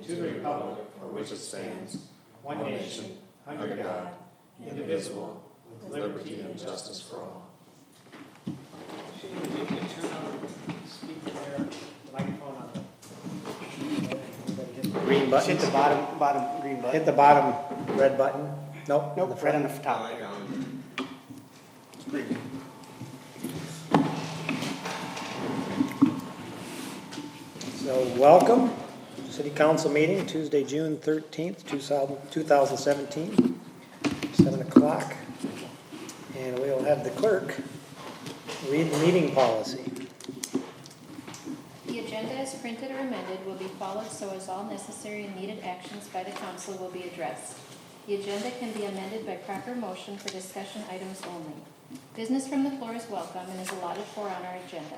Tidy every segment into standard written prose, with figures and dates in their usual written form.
to the republic for which it stands, one nation, under God, indivisible, with liberty and justice for all. Should you turn on the speaker there, the microphone on the green button? Hit the bottom green button. Hit the bottom red button. Nope, Right on the top. It's green. So welcome, City Council meeting, Tuesday, June 13th, 2017, 7 o'clock. And we'll have the clerk read the meeting policy. The agenda as printed or amended will be followed so as all necessary and needed actions by the council will be addressed. The agenda can be amended by proper motion for discussion items only. Business from the floor is welcome and is allotted for on our agenda.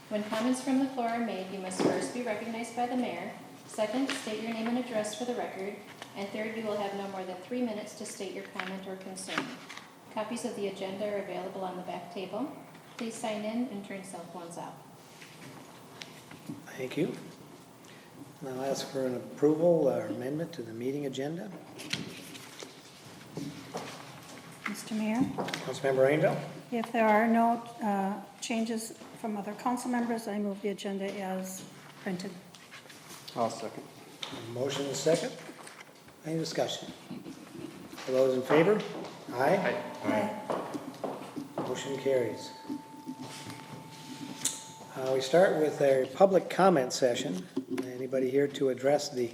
When comments from the floor are made, you must first be recognized by the mayor. Second, state your name and address for the record. And third, you will have no more than 3 minutes to state your comment or concern. Copies of the agenda are available on the back table. Please sign in and turn cell phones off. Thank you. Now I'll ask for an approval or amendment to the meeting agenda. Mr. Mayor, Councilmember Rainville. if there are no changes from other council members, I move the agenda as printed. I'll second. Motion and second. Any discussion? For those in favor? Aye. Aye. Motion carries. We start with a public comment session. Anybody here to address the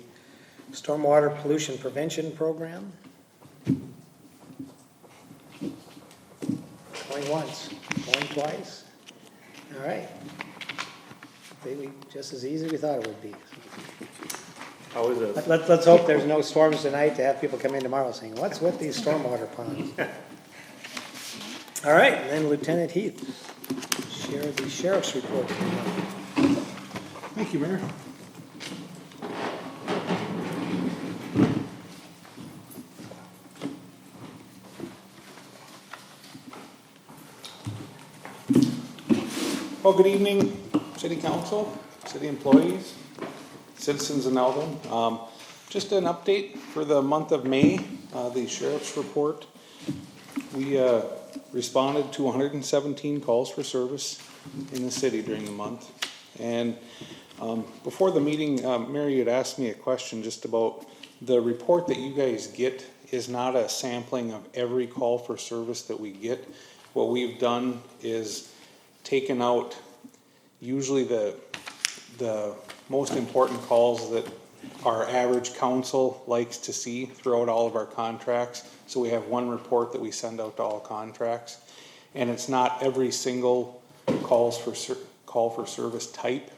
Stormwater Pollution Prevention Program? Going once, going twice. All right. Maybe just as easy as we thought it would be. How is it? Let's hope there's no storms tonight to have people come in tomorrow saying, what's with these stormwater ponds? All right, and then Lieutenant Heath, share the sheriff's report. Thank you, Mayor. Well, good evening, City Council, City employees, citizens of Nowthen. Just an update for the month of May, the sheriff's report. We responded to 117 calls for service in the city during the month. And before the meeting, Mary had asked me a question just about the report that you guys get is not a sampling of every call for service that we get. What we've done is taken out usually the most important calls that our average council likes to see throughout all of our contracts. So we have one report that we send out to all contracts, and it's not every single call for service type.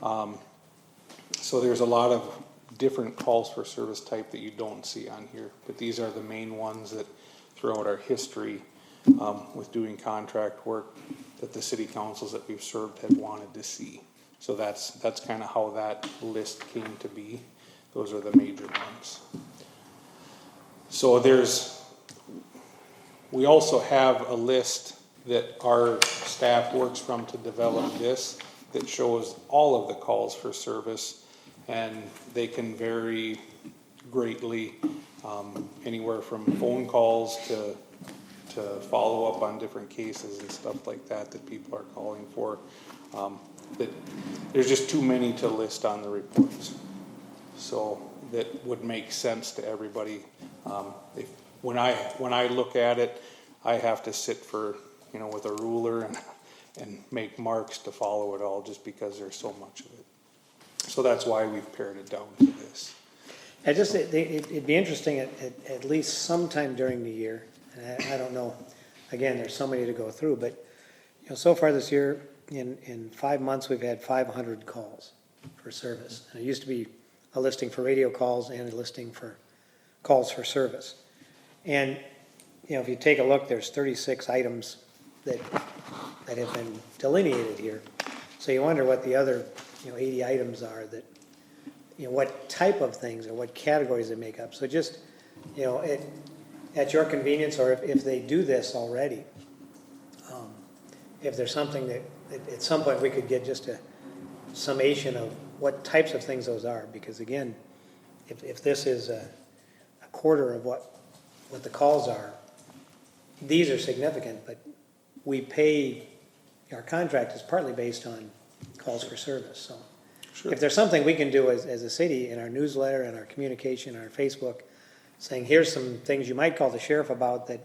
So there's a lot of different calls for service type that you don't see on here, but these are the main ones that throughout our history with doing contract work that the city councils that we've served have wanted to see. So that's kind of how that list came to be. Those are the major ones. So we also have a list that our staff works from to develop this that shows all of the calls for service, and they can vary greatly, anywhere from phone calls to follow up on different cases and stuff like that people are calling for. That there's just too many to list on the reports. So that would make sense to everybody. When I look at it, I have to sit with a ruler and make marks to follow it all, just because there's so much of it. So that's why we've pared it down to this. It'd be interesting at least sometime during the year, and I don't know, again, there's so many to go through, but so far this year, in 5 months, we've had 500 calls for service. And it used to be a listing for radio calls and a listing for calls for service. And, if you take a look, there's 36 items that have been delineated here. So you wonder what the other, 80 items are that, what type of things or what categories they make up. So just, at your convenience, or if they do this already, if there's something that at some point we could get just a summation of what types of things those are, because again, if this is a quarter of what the calls are, these are significant, but we pay, our contract is partly based on calls for service, so. Sure. If there's something we can do as a city in our newsletter and our communication, our Facebook, saying, here's some things you might call the sheriff about that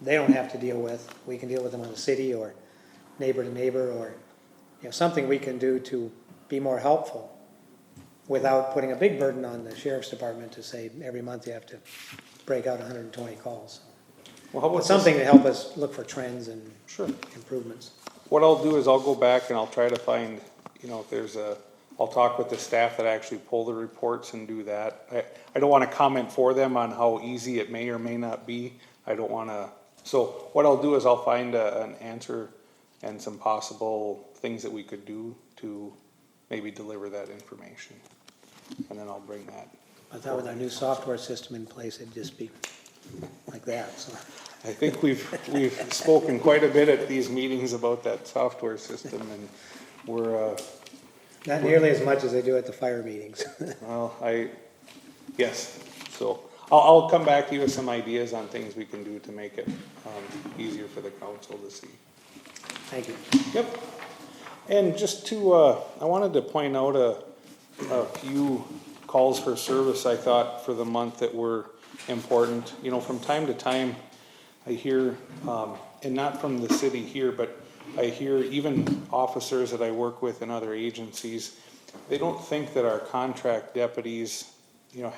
they don't have to deal with, we can deal with them on the city or neighbor to neighbor, or, something we can do to be more helpful without putting a big burden on the sheriff's department to say every month you have to break out 120 calls. Well, how about But something to help us look for trends and Sure. improvements. What I'll do is I'll go back and I'll try to find, if there's I'll talk with the staff that actually pull the reports and do that. I don't want to comment for them on how easy it may or may not be. I don't want to, so what I'll do is I'll find an answer and some possible things that we could do to maybe deliver that information. And then I'll bring that. I thought with our new software system in place, it'd just be like that, so. I think we've spoken quite a bit at these meetings about that software system, and we're, Not nearly as much as they do at the fire meetings. well, yes. So I'll come back to you with some ideas on things we can do to make it easier for the council to see. Thank you. Yep. And just to, I wanted to point out a few calls for service I thought for the month that were important. From time to time, I hear, and not from the city here, but I hear even officers that I work with in other agencies, they don't think that our contract deputies,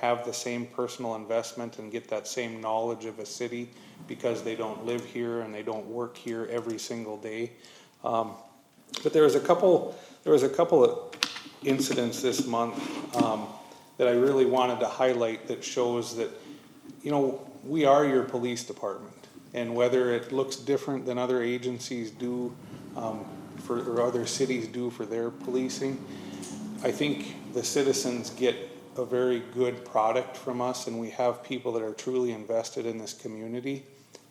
have the same personal investment and get that same knowledge of a city because they don't live here and they don't work here every single day. But there was a couple of incidents this month that I really wanted to highlight that shows that, we are your police department. And whether it looks different than other agencies do or other cities do for their policing, I think the citizens get a very good product from us, and we have people that are truly invested in this community.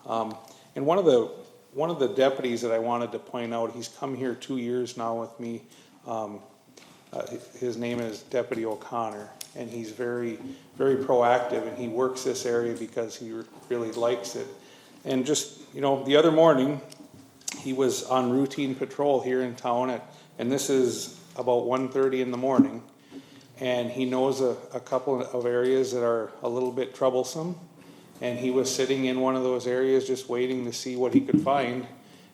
And one of the deputies that I wanted to point out, he's come here 2 years now with me. His name is Deputy O'Connor, and he's very, very proactive, and he works this area because he really likes it. And just, the other morning, he was on routine patrol here in town and this is about 1:30 in the morning, and he knows a couple of areas that are a little bit troublesome, and he was sitting in one of those areas just waiting to see what he could find,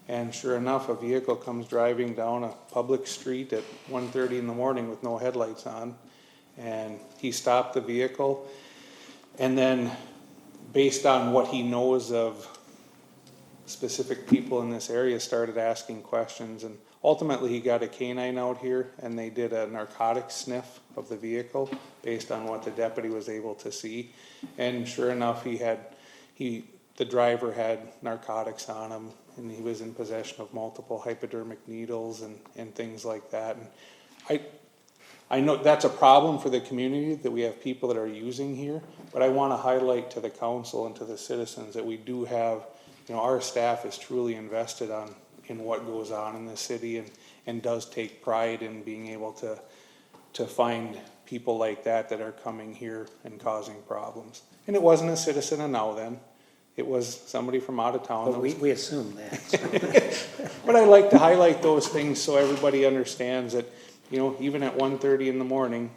and sure enough, a vehicle comes driving down a public street at 1:30 in the morning with no headlights on, and he stopped the vehicle, and then based on what he knows of specific people in this area, started asking questions, and ultimately he got a canine out here and they did a narcotics sniff of the vehicle based on what the deputy was able to see, and sure enough the driver had narcotics on him, and he was in possession of multiple hypodermic needles and things like that. And I know that's a problem for the community that we have people that are using here, but I want to highlight to the council and to the citizens that we do have, our staff is truly invested in what goes on in the city and does take pride in being able to find people like that are coming here and causing problems. And it wasn't a citizen of Nowthen, it was somebody from out of town. But we assume that. But I like to highlight those things so everybody understands that, even at 1:30 in the morning,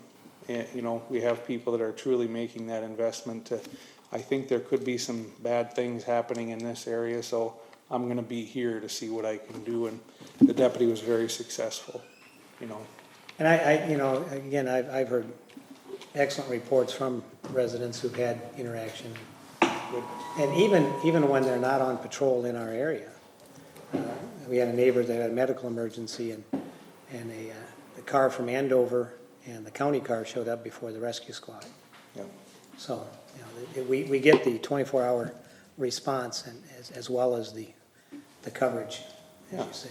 we have people that are truly making that investment I think there could be some bad things happening in this area, so I'm going to be here to see what I can do. And the deputy was very successful, And again, I've heard excellent reports from residents who've had interaction. And even when they're not on patrol in our area, we had a neighbor that had a medical emergency, and the car from Andover and the county car showed up before the rescue squad. Yeah. So we get the 24-hour response and as well as the coverage, as you say.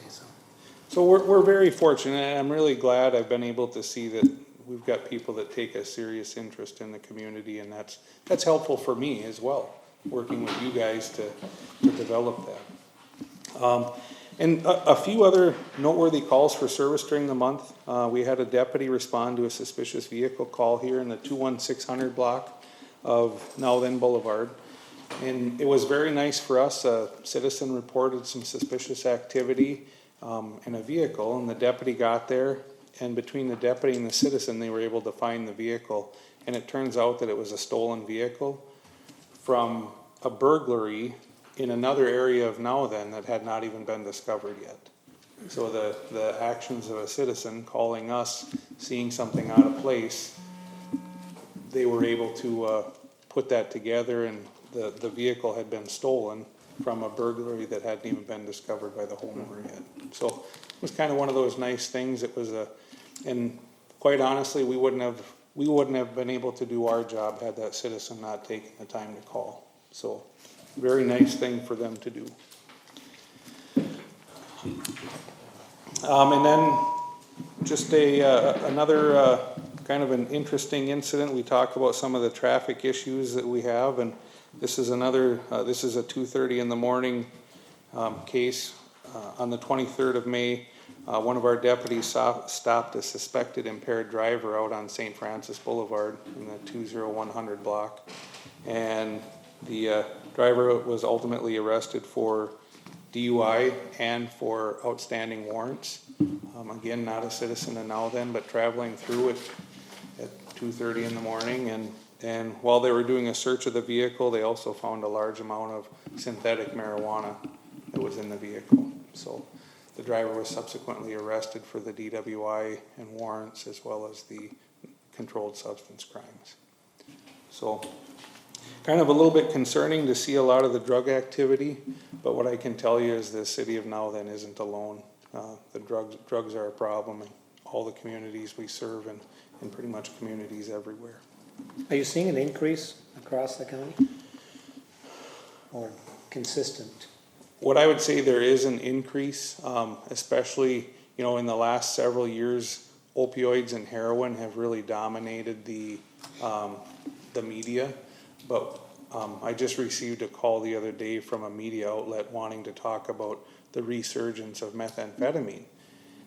So we're very fortunate, and I'm really glad I've been able to see that we've got people that take a serious interest in the community, and that's helpful for me as well, working with you guys to develop that. And a few other noteworthy calls for service during the month. We had a deputy respond to a suspicious vehicle call here in the 21600 block of Nowthen Boulevard. And it was very nice for us. A citizen reported some suspicious activity in a vehicle, and the deputy got there, and between the deputy and the citizen, they were able to find the vehicle. And it turns out that it was a stolen vehicle from a burglary in another area of Nowthen that had not even been discovered yet. So the actions of a citizen calling us, seeing something out of place, they were able to put that together, and the vehicle had been stolen from a burglary that hadn't even been discovered by the homeowner yet. So it was kind of one of those nice things. It was and quite honestly, we wouldn't have been able to do our job had that citizen not taken the time to call. So very nice thing for them to do. And then just another kind of an interesting incident. We talk about some of the traffic issues that we have, and this is another, this is a 2:30 in the morning case. On the 23rd of May, one of our deputies stopped a suspected impaired driver out on St. Francis Boulevard in the 20100 block. And the driver was ultimately arrested for DUI and for outstanding warrants. Again, not a citizen of Nowthen, but traveling through it at 2:30 in the morning. And while they were doing a search of the vehicle, they also found a large amount of synthetic marijuana that was in the vehicle. So the driver was subsequently arrested for the DWI and warrants, as well as the controlled substance crimes. So kind of a little bit concerning to see a lot of the drug activity, but what I can tell you is the city of Nowthen isn't alone. The drugs are a problem in all the communities we serve, and pretty much communities everywhere. Are you seeing an increase across the county? Or consistent? What I would say, there is an increase, especially, in the last several years, opioids and heroin have really dominated the media. But I just received a call the other day from a media outlet wanting to talk about the resurgence of methamphetamine.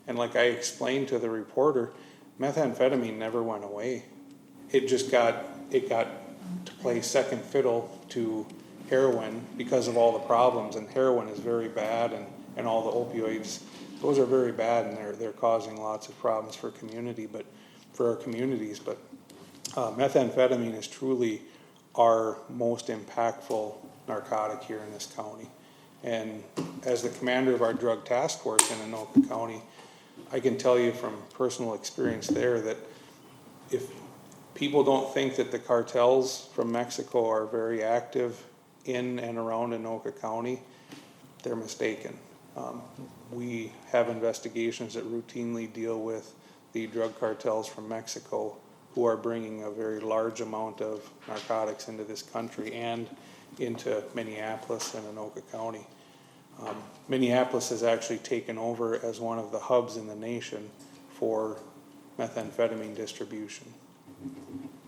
And like I explained to the reporter, methamphetamine never went away. It just got to play second fiddle to heroin because of all the problems, and heroin is very bad, and all the opioids, those are very bad, and they're causing lots of problems for our communities. But methamphetamine is truly our most impactful narcotic here in this county. And as the commander of our drug task force in Anoka County, I can tell you from personal experience there that if people don't think that the cartels from Mexico are very active in and around Anoka County, they're mistaken. We have investigations that routinely deal with the drug cartels from Mexico, who are bringing a very large amount of narcotics into this country and into Minneapolis and Anoka County. Minneapolis has actually taken over as one of the hubs in the nation for methamphetamine distribution.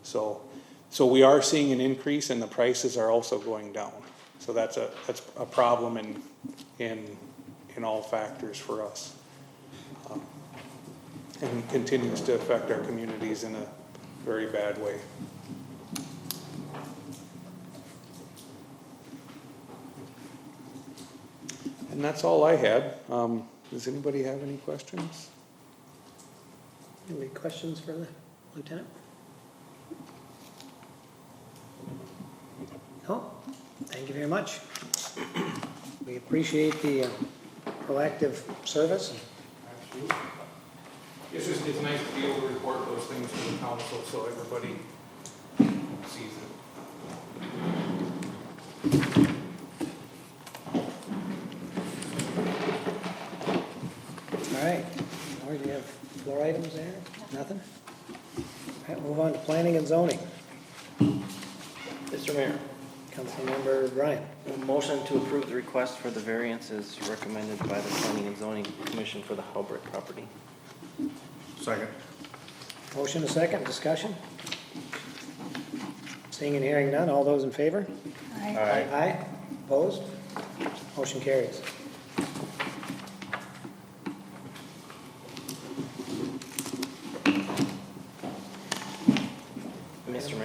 So we are seeing an increase, and the prices are also going down. So that's a problem in all factors for us, and continues to affect our communities in a very bad way. And that's all I had. Does anybody have any questions? Any questions for the lieutenant? No? Thank you very much. We appreciate the proactive service. Absolutely. It's nice to be able to report those things to the council so everybody sees it. All right. Laurie, do you have floor items there? Nothing? All right, move on to planning and zoning. Mr. Mayor, Councilmember Bryan. a motion to approve the request for the variances recommended by the Planning and Zoning Commission for the Halbert property. Second. Motion, a second, discussion? Seeing and hearing none, all those in favor? Aye. Aye. Opposed? Motion carries.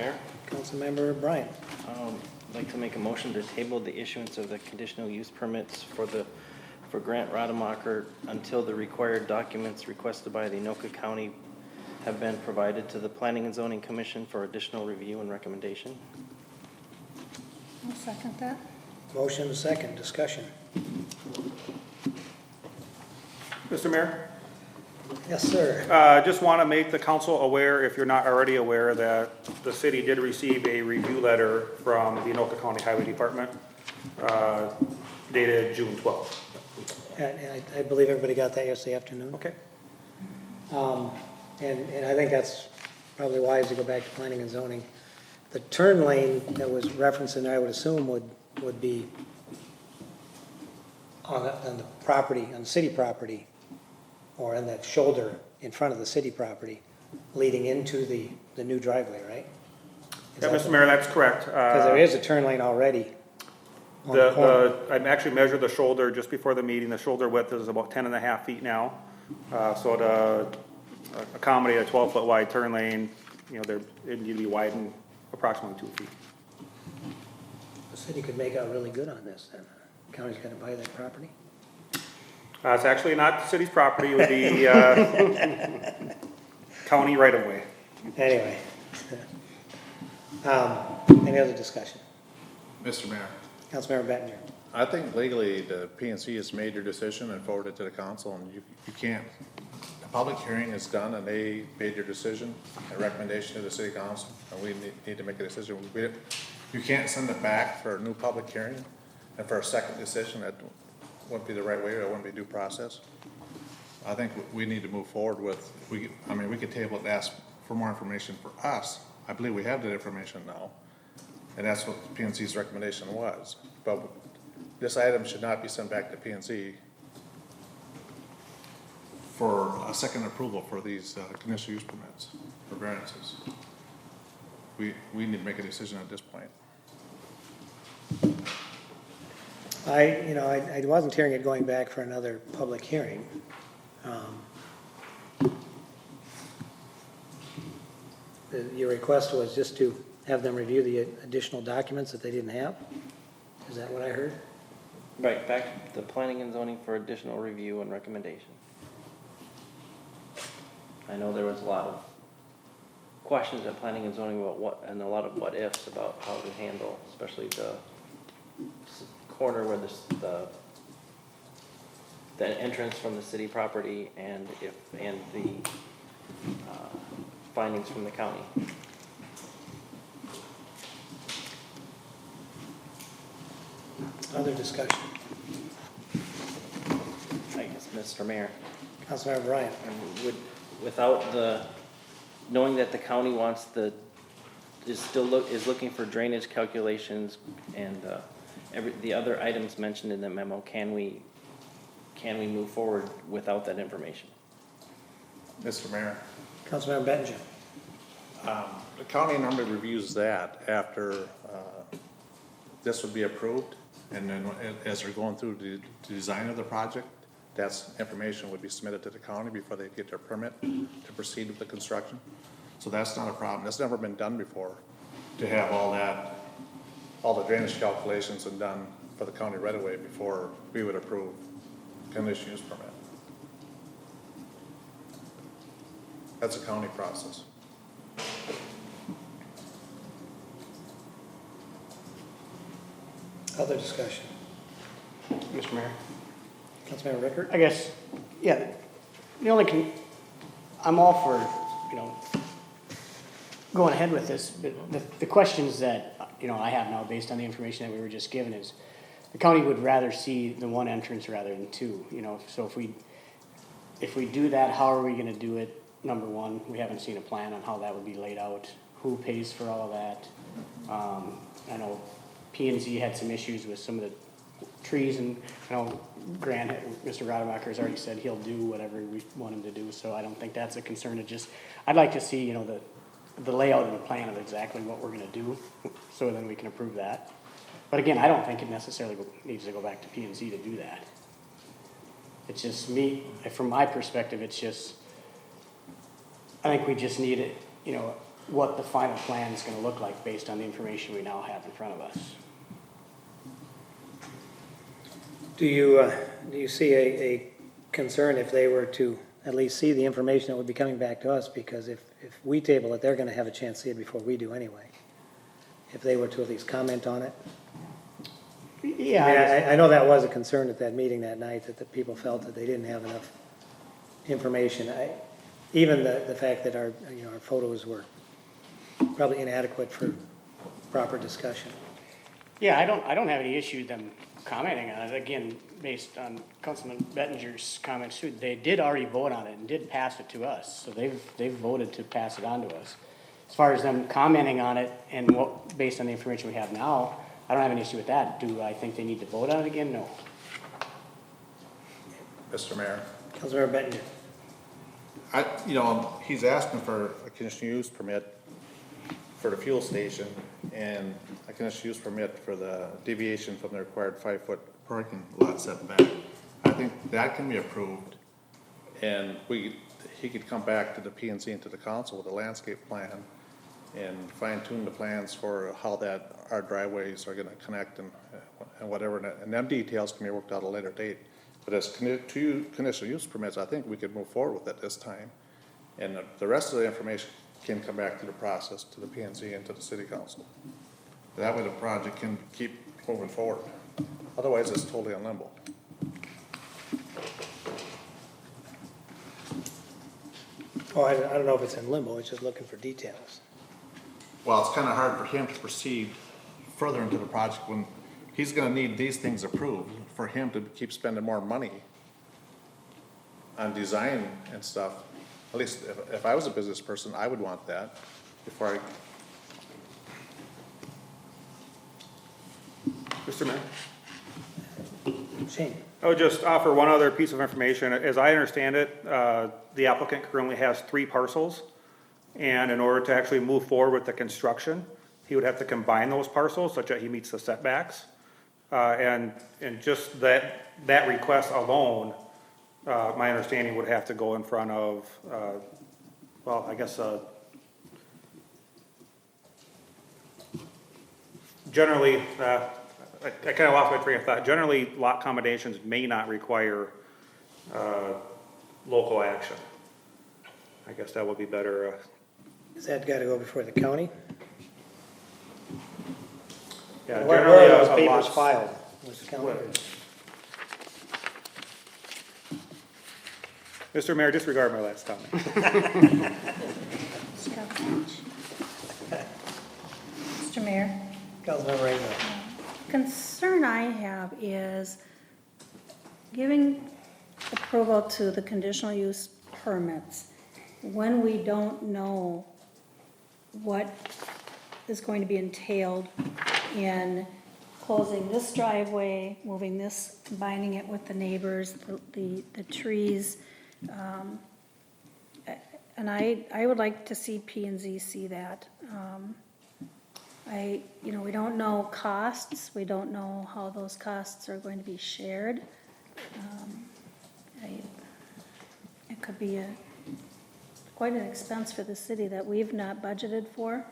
Mayor. Councilmember Bryant. I'd like to make a motion to table the issuance of the conditional use permits for Grant Rademacher until the required documents requested by the Anoka County have been provided to the Planning and Zoning Commission for additional review and recommendation. I'll second that. Motion and second, discussion. Mr. Mayor, Yes, sir. just want to make the council aware, if you're not already aware, that the city did receive a review letter from the Anoka County Highway Department, dated June 12th. And I believe everybody got that yesterday afternoon. Okay. And I think that's probably wise to go back to planning and zoning. The turn lane that was referenced in there, I would assume would be on the property, on the city property, or on that shoulder in front of the city property, leading into the new driveway, right? Yeah, Mr. Mayor, that's correct. Because there is a turn lane already on the corner. I actually measured the shoulder just before the meeting. The shoulder width is about 10.5 feet now. So to accommodate a 12-foot wide turn lane, it need to be widened approximately 2 feet. The city could make out really good on this, then. County's gonna buy that property? It's actually not the city's property. It would be county right-of-way. Anyway. Any other discussion? Mr. Mayor, Councilmember Bettinger. I think legally the PNC has made their decision and forwarded it to the council, and you can't, the public hearing is done and they made their decision, a recommendation to the city council, and we need to make a decision. You can't send it back for a new public hearing and for a second decision. That wouldn't be the right way, or it wouldn't be due process. I think we need to move forward with, we could table it and ask for more information for us. I believe we have that information now, and that's what PNC's recommendation was. But this item should not be sent back to PNC for a second approval for these conditional use permits or variances. We need to make a decision at this point. I wasn't hearing it going back for another public hearing. Your request was just to have them review the additional documents that they didn't have? Is that what I heard? Right, back to the Planning and Zoning for additional review and recommendation. I know there was a lot of questions at Planning and Zoning about and a lot of what ifs about how to handle, especially the corner where the entrance from the city property and the findings from the county. Other discussion? I guess, Mr. Mayor, Councilmember Bryant. without knowing that the county is looking for drainage calculations and the other items mentioned in the memo, can we move forward without that information? Mr. Mayor, Councilmember Bettinger. the county normally reviews that after this would be approved, and then as they're going through the design of the project, that's information would be submitted to the county before they get their permit to proceed with the construction. So that's not a problem. That's never been done before, to have all the drainage calculations and done for the county right away before we would approve conditional use permit. That's a county process. Other discussion? Mr. Mayor. Councilmember Rickert. I guess, yeah, I'm all for, going ahead with this, but the questions that, I have now based on the information that we were just given is, the county would rather see the one entrance rather than two, so if we do that, how are we gonna do it? Number one, we haven't seen a plan on how that would be laid out, who pays for all of that. I know P&Z had some issues with some of the trees, and Grant, Mr. Rademacher has already said he'll do whatever we want him to do, so I don't think that's a concern. I'd like to see, the layout and the plan of exactly what we're gonna do, so then we can approve that. But again, I don't think it necessarily needs to go back to P&Z to do that. It's just from my perspective, I think we just need it, what the final plan is gonna look like based on the information we now have in front of us. Do you see a concern if they were to at least see the information that would be coming back to us? Because if we table it, they're gonna have a chance to see it before we do anyway. If they were to at least comment on it. Yeah, I know that was a concern at that meeting that night, that the people felt that they didn't have enough information. Even the fact that our photos were probably inadequate for proper discussion. yeah, I don't have any issue them commenting on it. Again, based on Councilman Bettinger's comments too, they did already vote on it and did pass it to us. So they've voted to pass it on to us. As far as them commenting on it and based on the information we have now, I don't have an issue with that. Do I think they need to vote on it again? No. Mr. Mayor, Councilmember Bettinger. he's asking for a conditional use permit for the fuel station and a conditional use permit for the deviation from the required 5-foot parking lot setback. I think that can be approved, and he could come back to the P&Z and to the council with a landscape plan and fine tune the plans for how our driveways are gonna connect and whatever, and them details can be worked out at a later date. But as two conditional use permits, I think we could move forward with it this time. And the rest of the information can come back to the process, to the P&Z and to the city council. That way the project can keep moving forward. Otherwise, it's totally in limbo. Oh, I don't know if it's in limbo, it's just looking for details. Well, it's kind of hard for him to proceed further into the project when he's gonna need these things approved for him to keep spending more money on design and stuff. At least if I was a business person, I would want that before Mr. Mayor? Shane? I would just offer one other piece of information. As I understand it, the applicant currently has 3 parcels. And in order to actually move forward with the construction, he would have to combine those parcels such that he meets the setbacks. And just that request alone, my understanding would have to go in front of, well, I guess, generally, I kind of lost my train of thought. Generally, lot combinations may not require local action. I guess that would be better. Has that got to go before the county? Yeah, Where generally, are those a papers lot's- filed? Was the county? Mr. Mayor, disregard my last comment. Mr. Mayor, Councilmember Rainville. concern I have is giving approval to the conditional use permits when we don't know what is going to be entailed in closing this driveway, moving this, combining it with the neighbors, the trees. And I would like to see P&Z see that. We don't know costs, we don't know how those costs are going to be shared. It could be quite an expense for the city that we've not budgeted for.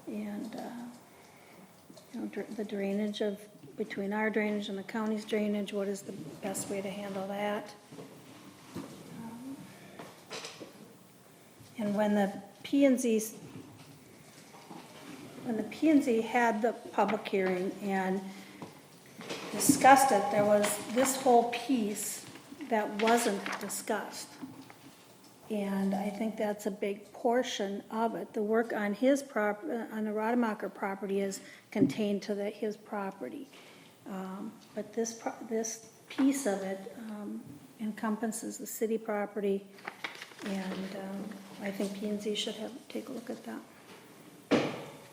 And, the drainage between our drainage and the county's drainage, what is the best way to handle that? And when the P&Z had the public hearing and discussed it, there was this whole piece that wasn't discussed. And I think that's a big portion of it. The work on his on the Rademacher property is contained to his property. But this piece of it encompasses the city property, and I think P&Z should take a look at that.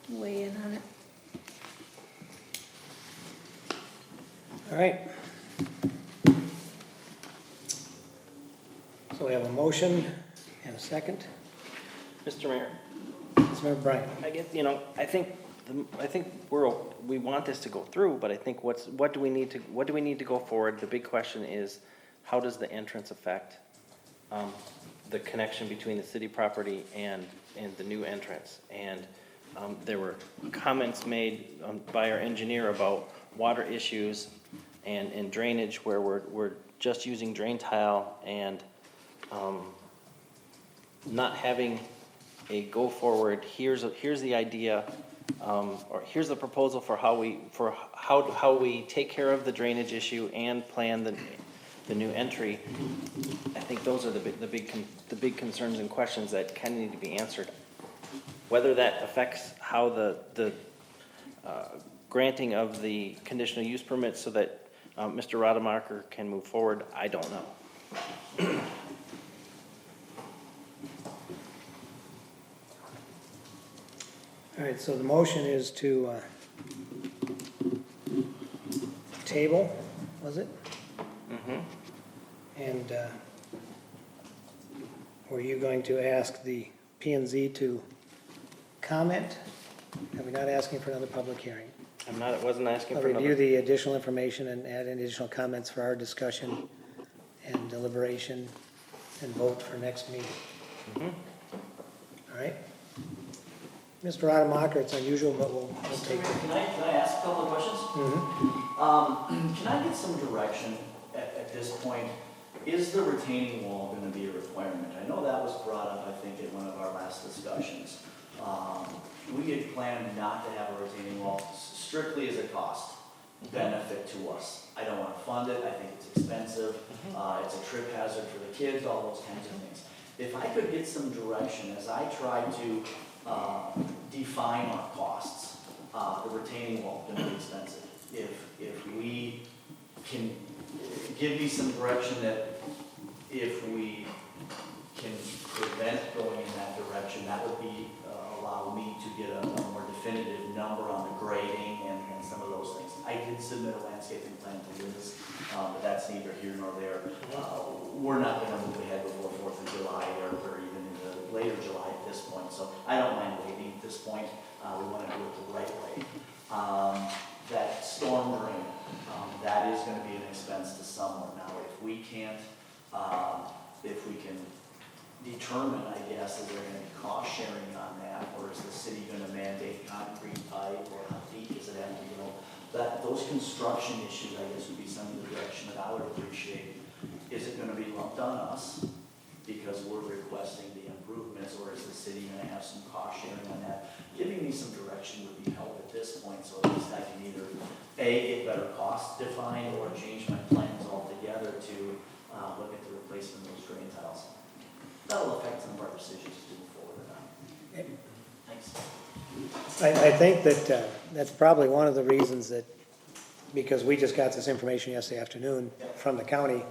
Weigh in on it. All right. So we have a motion and a second. Mr. Mayor, Councilmember Bryan. I get, I think we want this to go through, but I think what do we need to go forward? The big question is, how does the entrance affect the connection between the city property and the new entrance. And there were comments made by our engineer about water issues and drainage where we're just using drain tile and not having a go forward, here's the idea, or here's the proposal for how we take care of the drainage issue and plan the new entry. I think those are the big concerns and questions that kind of need to be answered. Whether that affects how the granting of the conditional use permit so that Mr. Rademacher can move forward, I don't know. All right, so the motion is to table, was it? And were you going to ask the P and Z to comment? Are we not asking for another public hearing? Wasn't asking for Review another. the additional information and add in additional comments for our discussion and deliberation and vote for next meeting. All right? Mr. Rademacher, it's unusual, but we'll take it. Can I ask a couple of questions? Can I get some direction at this point? Is the retaining wall going to be a requirement? I know that was brought up, I think, in one of our last discussions. We had planned not to have a retaining wall strictly as a cost benefit to us. I don't want to fund it. I think it's expensive. It's a trip hazard for the kids, all those kinds of things. If I could get some direction as I try to define our costs, the retaining wall is going to be expensive. If we can give me some direction that if we can prevent going in that direction, that would be allow me to get a more definitive number on the grading and some of those things. I did submit a landscaping plan to Liz, but that's neither here nor there. We're not going to move ahead before 4th of July or even into later July at this point, so I don't mind waiting at this point. We want to do it the right way. That storm drain, that is going to be an expense to someone. Now, if we can't, if we can determine, I guess, is there going to be cost sharing on that, or is the city going to mandate concrete pipe, or how deep is it have to go? Those construction issues, I guess, would be some of the direction that I would appreciate. Is it going to be lumped on us because we're requesting the improvements, or is the city going to have some cost sharing on that? Giving me some direction would be helpful at this point, so at least I can either get better costs defined or change my plans altogether to look at the replacement of those drain tiles. That'll affect some of our decisions to move forward or not. Thanks. I think that that's probably one of the reasons that, because we just got this information yesterday afternoon from the county.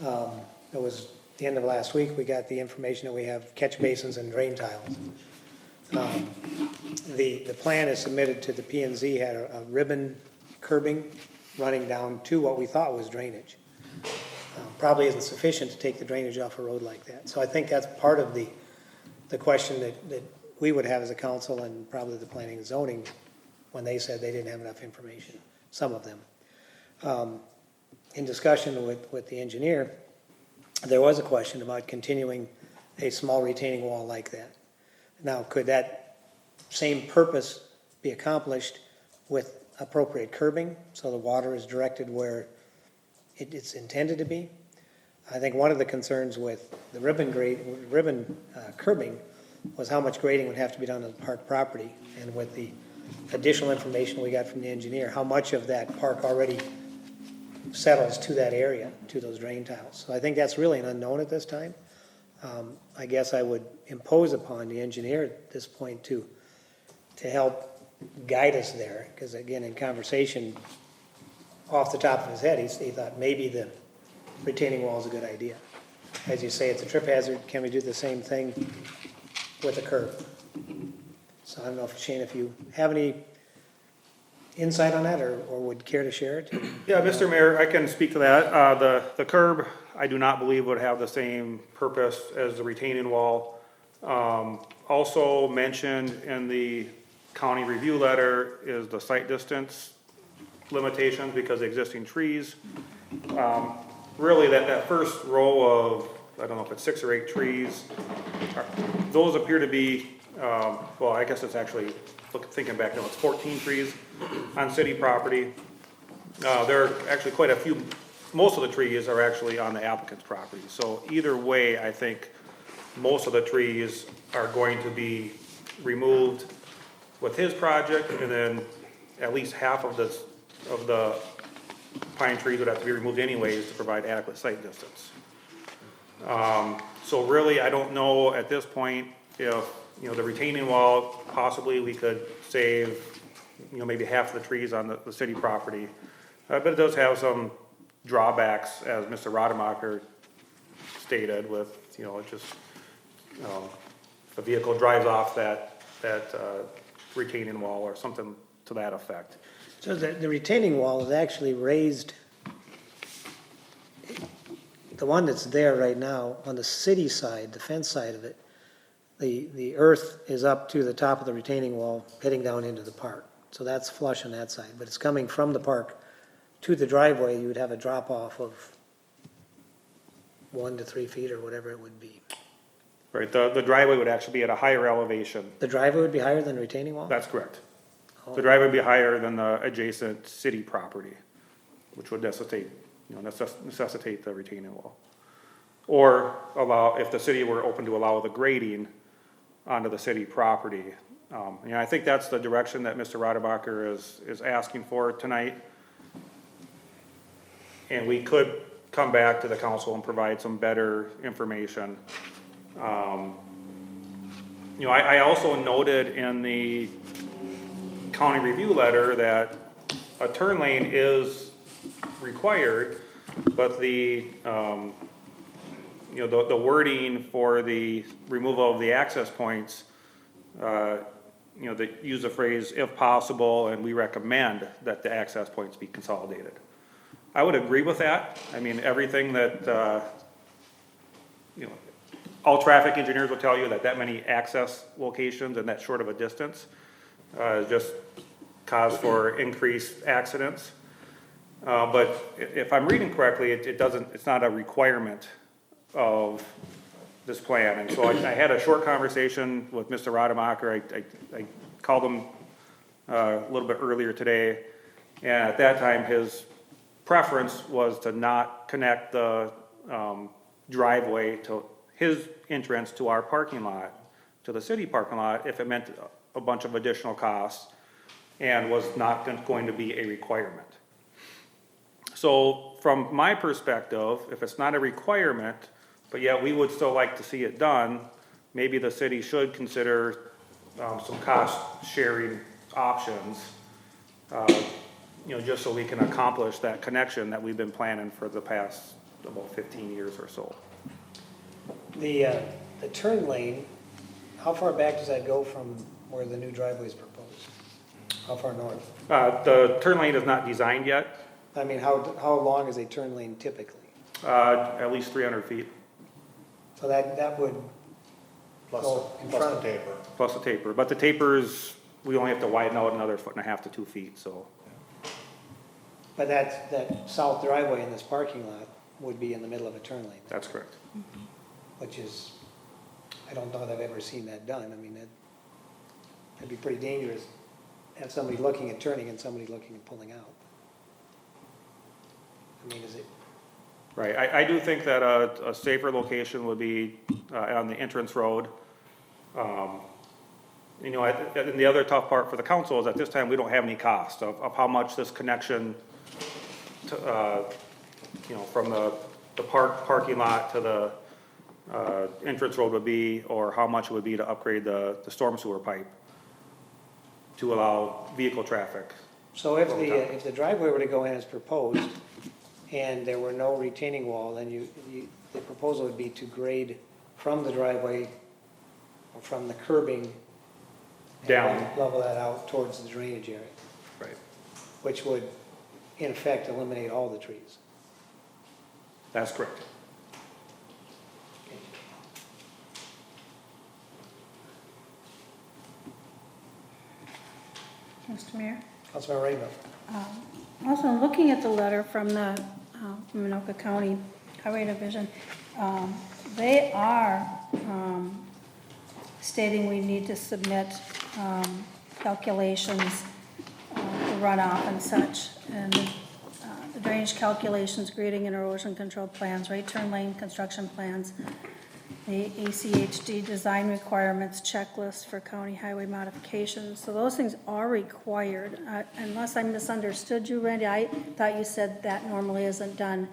It was the end of last week, we got the information that we have catch basins and drain tiles. The plan is submitted to the P and Z, had a ribbon curbing running down to what we thought was drainage. Probably isn't sufficient to take the drainage off a road like that. So I think that's part of the question that we would have as a council, and probably the planning and zoning, when they said they didn't have enough information, some of them. In discussion with the engineer, there was a question about continuing a small retaining wall like that. Now, could that same purpose be accomplished with appropriate curbing, so the water is directed where it's intended to be? I think one of the concerns with the ribbon curbing was how much grading would have to be done on the park property, and with the additional information we got from the engineer, how much of that park already settles to that area, to those drain tiles. So I think that's really an unknown at this time. I guess I would impose upon the engineer at this point to help guide us there, because again, in conversation, off the top of his head, he thought maybe the retaining wall is a good idea. As you say, it's a trip hazard. Can we do the same thing with a curb? So I don't know if, Shane, if you have any insight on that, or would care to share it? Yeah, Mr. Mayor, I can speak to that. The curb, I do not believe would have the same purpose as the retaining wall. Also mentioned in the county review letter is the site distance limitations because of existing trees. Really, that first row of I don't know if it's 6 or 8 trees. Those appear to be, well, I guess it's actually, thinking back now, it's 14 trees on city property. There are actually quite a few, most of the trees are actually on the applicant's property. So either way, I think most of the trees are going to be removed with his project, and then at least half of the pine trees would have to be removed anyways to provide adequate sight distance. So really, I don't know at this point if, the retaining wall, possibly we could save, maybe half of the trees on the city property. But it does have some drawbacks, as Mr. Rademacher stated, with, it just, if a vehicle drives off that retaining wall or something to that effect. So the retaining wall is actually raised, the one that's there right now, on the city side, the fence side of it, the earth is up to the top of the retaining wall, heading down into the park. So that's flush on that side, but it's coming from the park to the driveway. You would have a drop off of 1 to 3 feet or whatever it would be. Right, the driveway would actually be at a higher elevation. The driveway would be higher than the retaining wall? That's correct. Oh. The driveway would be higher than the adjacent city property, which would necessitate the retaining wall. Or allow, if the city were open to allow the grading onto the city property. I think that's the direction that Mr. Rademacher is asking for tonight. And we could come back to the council and provide some better information. I also noted in the county review letter that a turn lane is required, but the wording for the removal of the access points, they use the phrase "if possible," and we recommend that the access points be consolidated. I would agree with that. I mean, everything that, all traffic engineers will tell you that many access locations and that short of a distance, just cause for increased accidents. But if I'm reading correctly, it's not a requirement of this plan. And so I had a short conversation with Mr. Rademacher. I called him a little bit earlier today. And at that time, his preference was to not connect the driveway to his entrance to our parking lot, to the city parking lot, if it meant a bunch of additional costs, and was not going to be a requirement. So from my perspective, if it's not a requirement, but yet we would still like to see it done, maybe the city should consider some cost sharing options, just so we can accomplish that connection that we've been planning for the past about 15 years or so. The turn lane, how far back does that go from where the new driveway is proposed? How far north? The turn lane is not designed yet, I mean, how long is a turn lane typically? at least 300 feet, So that would go in front of taper. plus the taper. But the tapers, we only have to widen out another 1.5 to 2 feet, so. But that south driveway in this parking lot would be in the middle of a turn lane, That's correct. which is, I don't know that I've ever seen that done. I mean, that'd be pretty dangerous. Have somebody looking at turning and somebody looking at pulling out. I mean, is it, Right, I do think that a safer location would be on the entrance road. And the other tough part for the council is at this time, we don't have any cost of how much this connection to, from the parking lot to the entrance road would be, or how much it would be to upgrade the storm sewer pipe to allow vehicle traffic. so if the driveway were to go in as proposed and there were no retaining wall, then the proposal would be to grade from the driveway or from the curbing and Down. level that out towards the drainage area, Right. which would in effect eliminate all the trees. That's correct. Mr. Mayor? Councilmember Rainbow. Also, looking at the letter from the Anoka County Highway Division, They are stating we need to submit calculations for runoff and such, and the drainage calculations, grading and erosion control plans, right turn lane construction plans, the ACHD design requirements checklist for county highway modifications. So those things are required. Unless I misunderstood you, Randy, I thought you said that normally isn't done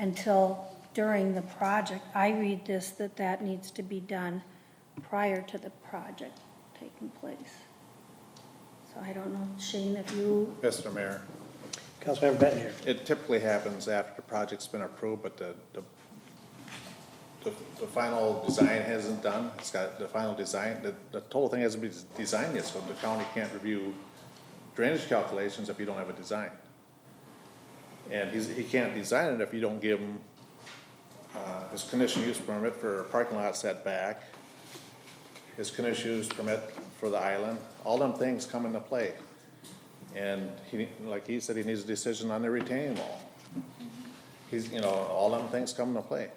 until during the project. I read this that needs to be done prior to the project taking place. So I don't know, Shane, if you, Mr. Mayor, Councilmember Bettinger. it typically happens after the project's been approved, but the final design hasn't done. It's got the final design, the total thing hasn't been designed yet, so the county can't review drainage calculations if you don't have a design. And he can't design it if you don't give him his conditional use permit for parking lot setback, his conditional use permit for the island. All them things come into play. And like he said, he needs a decision on the retaining wall. All them things come into play.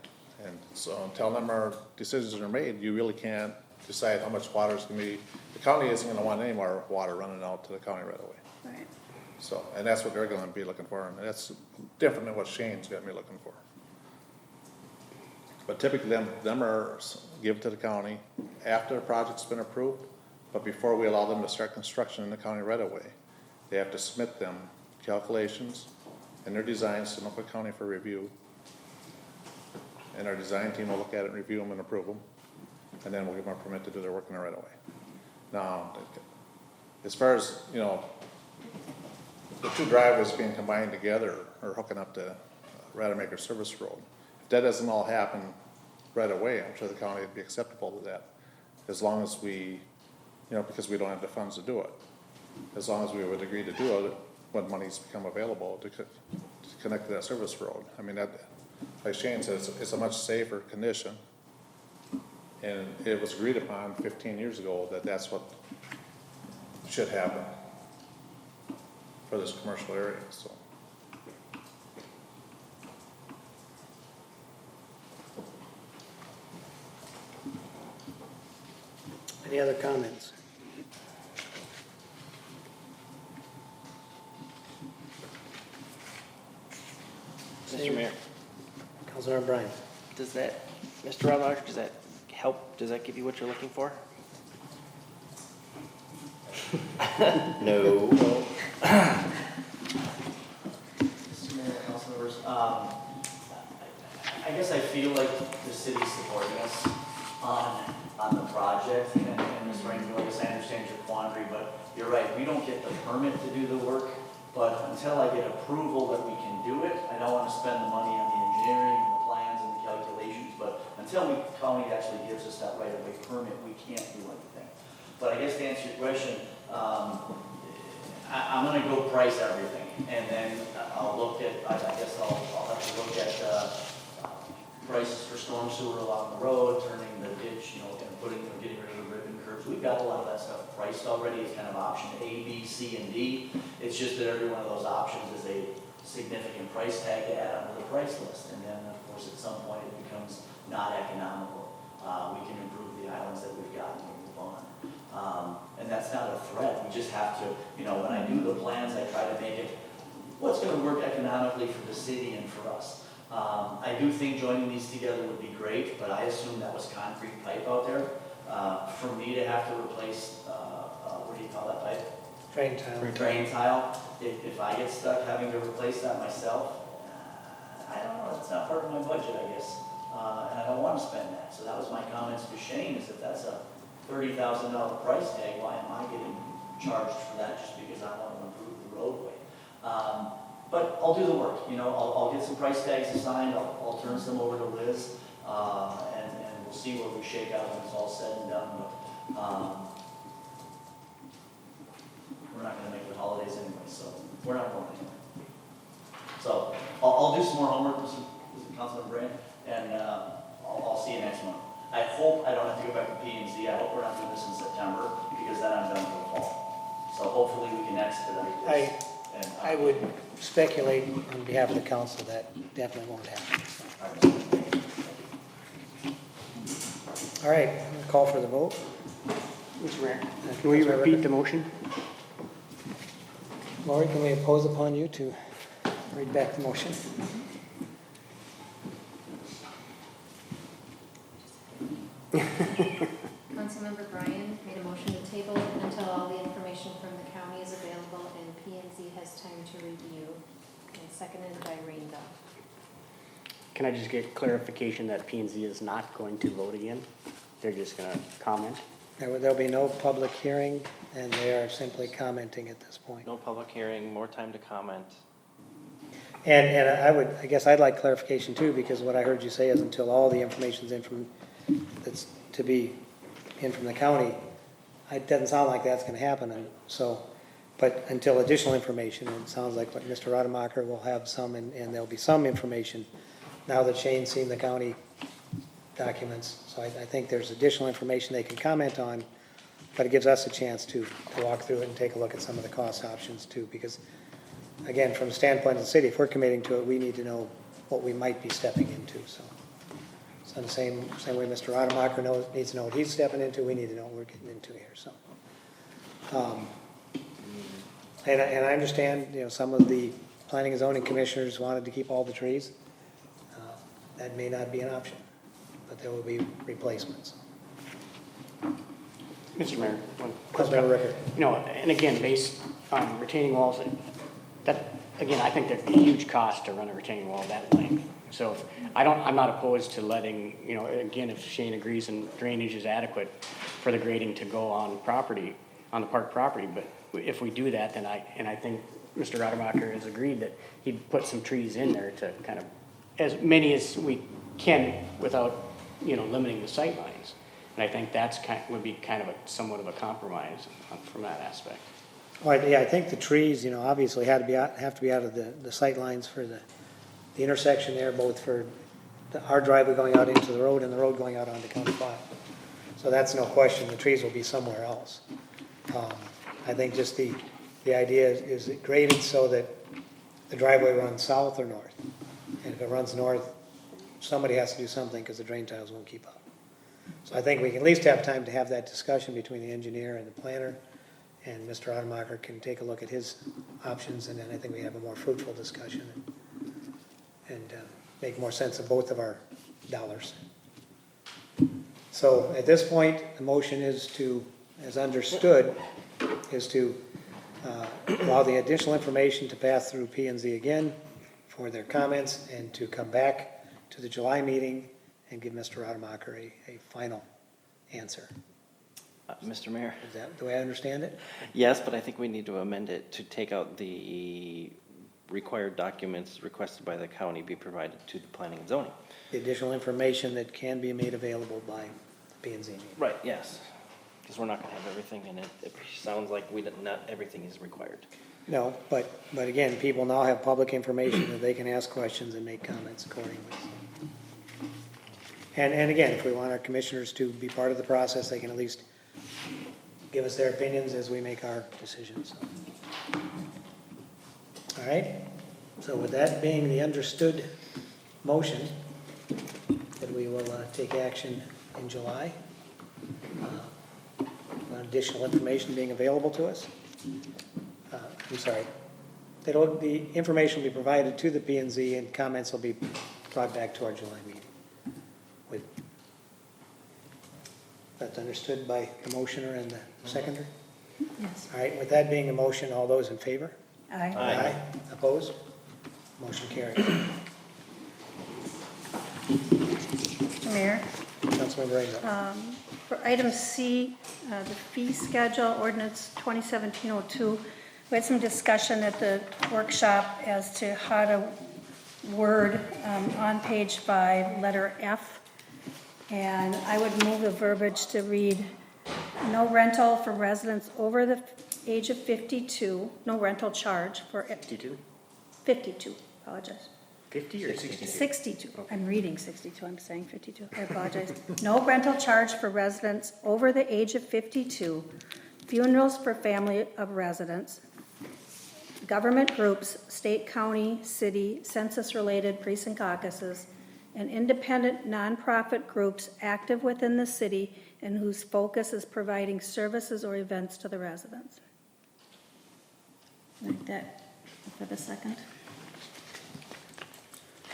And so until them decisions are made, you really can't decide how much water is gonna be. The county isn't gonna want any more water running out to the county right away. right, So, and that's what they're gonna be looking for, and that's different than what Shane's got me looking for. But typically, them are given to the county after the project's been approved, but before we allow them to start construction in the county right away. They have to submit them calculations and their designs to Norfolk County for review. And our design team will look at it, review them and approve them, and then we'll give them a permit to do their work in the right away. Now, as far as, the two driveways being combined together or hooking up to Rademacher Service Road, if that doesn't all happen right away, I'm sure the county would be acceptable to that, as long as we, because we don't have the funds to do it. As long as we would agree to do it when monies become available to connect to that service road. I mean, that, like Shane says, it's a much safer condition. And it was agreed upon 15 years ago that that's what should happen for this commercial area, so. Any other comments? Mr. Mayor, Councilmember Bryan. does that, Mr. Rodmacher, does that help? Does that give you what you're looking for? No. Mr. Mayor, council members, I guess I feel like the city's supporting us on the project, and Ms. Rainville, I guess I understand your quandary, but you're right, we don't get the permit to do the work, but until I get approval that we can do it, I don't want to spend the money on the engineering and the plans and the calculations, but until the county actually gives us that right-of-way permit, we can't do anything. But I guess to answer your question, I'm gonna go price everything, and then I'll look at, I guess I'll have to look at, prices for storm sewer along the road, turning the ditch, and getting rid of the ribbon curves. We've got a lot of that stuff priced already. It's kind of option A, B, C, and D. It's just that every one of those options is a significant price tag to add onto the price list. And then, of course, at some point it becomes not economical. We can improve the islands that we've got and move on. And that's not a threat. We just have to, when I do the plans, I try to make it what's going to work economically for the city and for us. I do think joining these together would be great, but I assume that was concrete pipe out there. For me to have to replace, what do you call that pipe? Drain tile. Drain tile. If I get stuck having to replace that myself, I don't know, that's not part of my budget, I guess. And I don't want to spend that. So that was my comments to Shane, is if that's a $30,000 price tag, why am I getting charged for that just because I want to improve the roadway? But I'll do the work, I'll get some price tags assigned, I'll turn some over to Liz, and we'll see where we shake out when it's all said and done, but, we're not gonna make the holidays anyway, so we're not going anywhere. So, I'll do some more homework with Councilman Brand, and, I'll see you next month. I hope I don't have to go back to P&Z, I hope we're not doing this in September, because then I'm done for the fall. So hopefully we can expedite this. I would speculate on behalf of the council that definitely won't happen. All right. All right, I'm gonna call for the vote. Mr. Mayor, can we repeat the motion? Lori, can we impose upon you to read back the motion? Councilmember Bryan made a motion to table it until all the information from the county is available and P&Z has time to review. And seconded by Rainville. Can I just get clarification that P and Z is not going to vote again? They're just gonna comment? There'll be no public hearing, and they are simply commenting at this point. No public hearing, more time to comment. And I guess I'd like clarification too, because what I heard you say is until all the information's in from, that's to be in from the county, it doesn't sound like that's gonna happen, and so, but until additional information, and it sounds like what Mr. Rademacher will have some, and there'll be some information now that Shane's seen the county documents. So I think there's additional information they can comment on, but it gives us a chance to walk through it and take a look at some of the cost options too, because again, from the standpoint of the city, if we're committing to it, we need to know what we might be stepping into, so. So the same way Mr. Rademacher needs to know what he's stepping into, we need to know what we're getting into here, so. And I understand, some of the planning and zoning commissioners wanted to keep all the trees. That may not be an option, but there will be replacements. Mr. Mayor, Councilmember Ricker. and again, based on retaining walls, again, I think there'd be a huge cost to run a retaining wall that length. So I'm not opposed to letting, again, if Shane agrees and drainage is adequate for the grading to go on the park property, but if we do that, then I think Mr. Rademacher has agreed that he'd put some trees in there to kind of, as many as we can without, limiting the sight lines. And I think would be kind of somewhat of a compromise from that aspect. Well, yeah, I think the trees, obviously have to be out of the sight lines for the intersection there, both for our driveway going out into the road and the road going out onto County 5. So that's no question, the trees will be somewhere else. I think just the idea is it graded so that the driveway runs south or north? And if it runs north, somebody has to do something because the drain tiles won't keep up. So I think we can at least have time to have that discussion between the engineer and the planner, and Mr. Rademacher can take a look at his options, and then I think we have a more fruitful discussion and make more sense of both of our dollars. So at this point, the motion is to, as understood, is to allow the additional information to pass through P&Z again for their comments, and to come back to the July meeting and give Mr. Rademacher a final answer. Mr. Mayor? Is that the way I understand it? Yes, but I think we need to amend it to take out the required documents requested by the county be provided to the planning and zoning. The additional information that can be made available by the P&Z meeting. Right, yes. Because we're not gonna have everything in it. It sounds like not everything is required. No, but again, people now have public information that they can ask questions and make comments accordingly. And again, if we want our commissioners to be part of the process, they can at least give us their opinions as we make our decisions. All right, so with that being the understood motion, that we will take action in July. On additional information being available to us. I'm sorry. The information will be provided to the P&Z and comments will be brought back to our July meeting. That's understood by the motioner and the seconder? Yes. All right, with that being the motion, all those in favor? Aye. Aye. Opposed? Motion carries. Mr. Mayor, Councilmember Rainville. for item C, the fee schedule, ordinance 2017-02, we had some discussion at the workshop as to how to word on page 5, letter F. And I would move the verbiage to read, no rental for residents over the age of 52, no rental charge for 52? 52, apologize. 50 or 62? 62, I'm reading 62, I'm saying 52, I apologize. No rental charge for residents over the age of 52, funerals for family of residents, government groups, state, county, city, census-related precinct caucuses, and independent nonprofit groups active within the city and whose focus is providing services or events to the residents. Like that, for the second.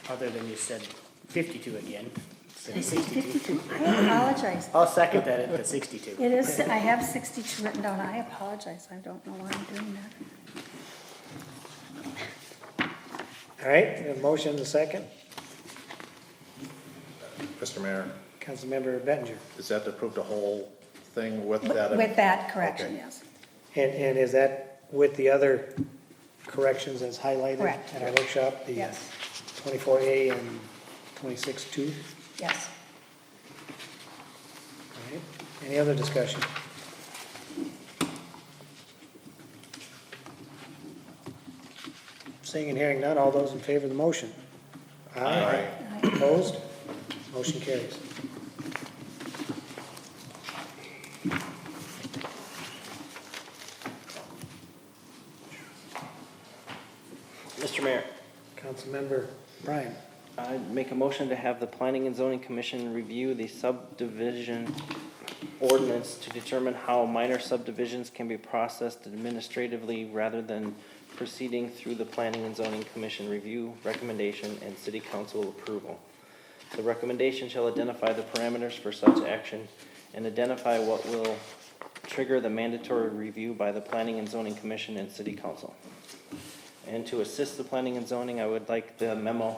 Other than you said 52 again, instead of 62. 52. I apologize. I'll second that at the 62. It is, I have 62 written down. I apologize. I don't know why I'm doing that. All right, we have a motion and a second. Mr. Mayor, Councilmember Bettinger. is that to approve the whole thing with that? With that correction, Okay. yes. And is that with the other corrections as highlighted? Correct. At our workshop? The Yes. 24A and 26-2? Yes. All right, any other discussion? Seeing and hearing none, all those in favor of the motion? Aye. Opposed? Motion carries. Mr. Mayor, Councilmember Bryan. I'd make a motion to have the Planning and Zoning Commission review the subdivision ordinance to determine how minor subdivisions can be processed administratively rather than proceeding through the Planning and Zoning Commission review, recommendation, and City Council approval. The recommendation shall identify the parameters for such action and identify what will trigger the mandatory review by the Planning and Zoning Commission and City Council. And to assist the Planning and Zoning, I would like the memo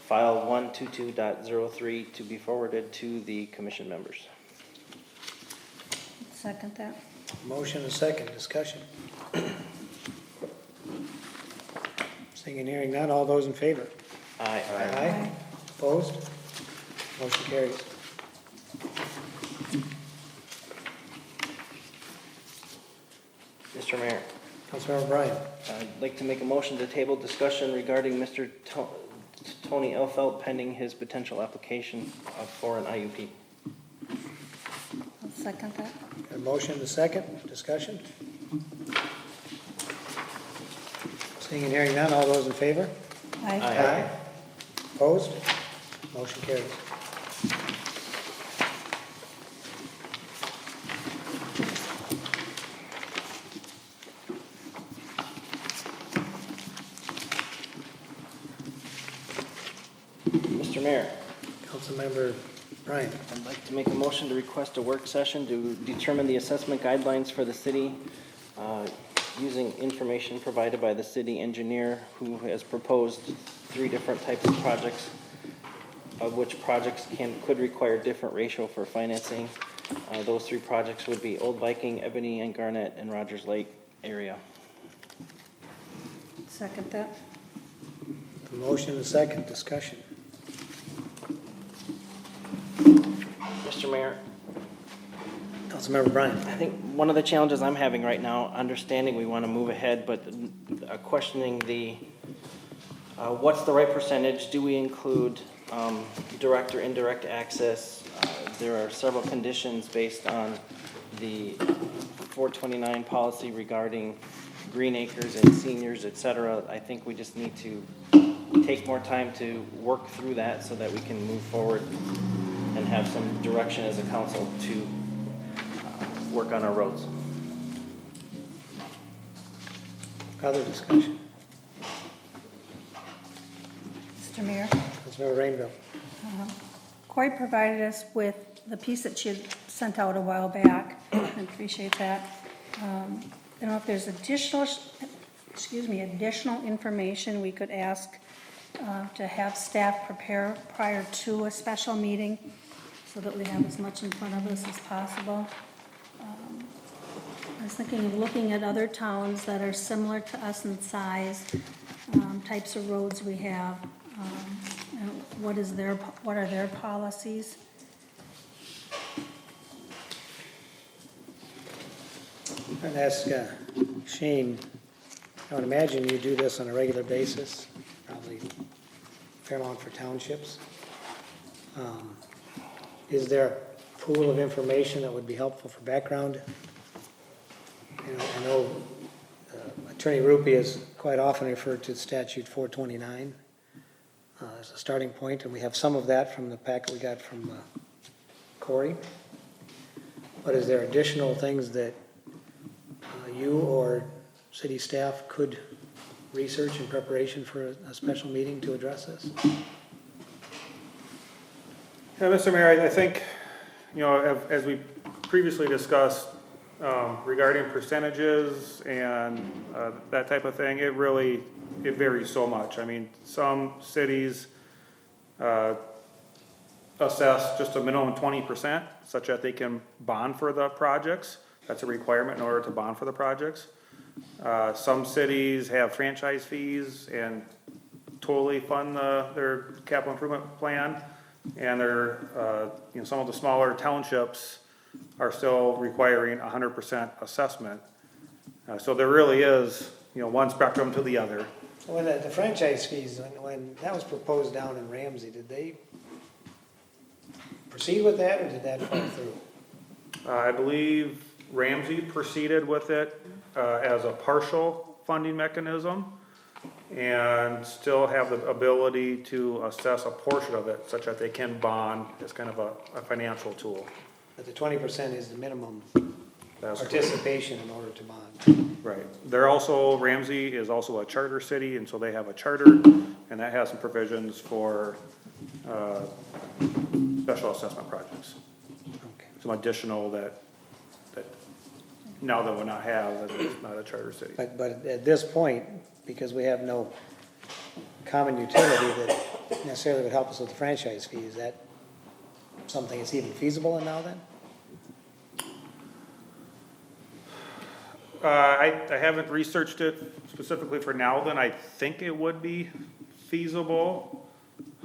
file 122.03 to be forwarded to the commission members. Second that. Motion and second, discussion. Seeing and hearing none, all those in favor? Aye. Aye. Opposed? Motion carries. Mr. Mayor, Councilmember Bryan. I'd like to make a motion to table discussion regarding Mr. Tony Elfelt pending his potential application for an IUP. I'll second that. Got a motion and a second, discussion. Seeing and hearing none, all those in favor? Aye. Aye. Opposed? Motion carries. Mr. Mayor, Councilmember Bryan. I'd like to make a motion to request a work session to determine the assessment guidelines for the city using information provided by the city engineer who has proposed 3 different types of projects, of which projects could require different ratio for financing. Those 3 projects would be Old Viking, Ebony and Garnet, and Rogers Lake area. Second that. A motion and a second, discussion. Mr. Mayor, Councilmember Bryan. I think one of the challenges I'm having right now, understanding we want to move ahead, but questioning the, what's the right percentage? Do we include direct or indirect access? There are several conditions based on the 429 policy regarding green acres and seniors, et cetera. I think we just need to take more time to work through that so that we can move forward and have some direction as a council to work on our roads. Other discussion. Mr. Mayor, Councilmember Rainville. Corey provided us with the piece that she had sent out a while back. I appreciate that. I don't know if there's additional information we could ask to have staff prepare prior to a special meeting so that we have as much in front of us as possible. I was thinking of looking at other towns that are similar to us in size, types of roads we have, and what are their policies? I'd ask Shane, I would imagine you do this on a regular basis, probably a fair amount for townships. Is there a pool of information that would be helpful for background? I know Attorney Rupi has quite often referred to statute 429. as a starting point, and we have some of that from the packet we got from Corey. But is there additional things that you or city staff could research in preparation for a special meeting to address this? Yeah, Mr. Mayor, I think, as we previously discussed, regarding percentages and that type of thing, it varies so much. I mean, some cities assess just a minimum 20%, such that they can bond for the projects. That's a requirement in order to bond for the projects. Some cities have franchise fees and totally fund their capital improvement plan. And some of the smaller townships are still requiring 100% assessment. So there really is, one spectrum to the other. When the franchise fees, when that was proposed down in Ramsey, did they proceed with that, or did that fall through? I believe Ramsey proceeded with it as a partial funding mechanism, and still have the ability to assess a portion of it such that they can bond as kind of a financial tool. But the 20% is the minimum That's participation in order to bond. right. Ramsey is also a charter city, and so they have a charter, and that has some provisions for special assessment projects. Okay. Some additional that now that would not have, that it's not a charter city. But at this point, because we have no common utility that necessarily would help us with the franchise fee, is that something that's even feasible in Nowthen? I haven't researched it specifically for Nowthen. I think it would be feasible.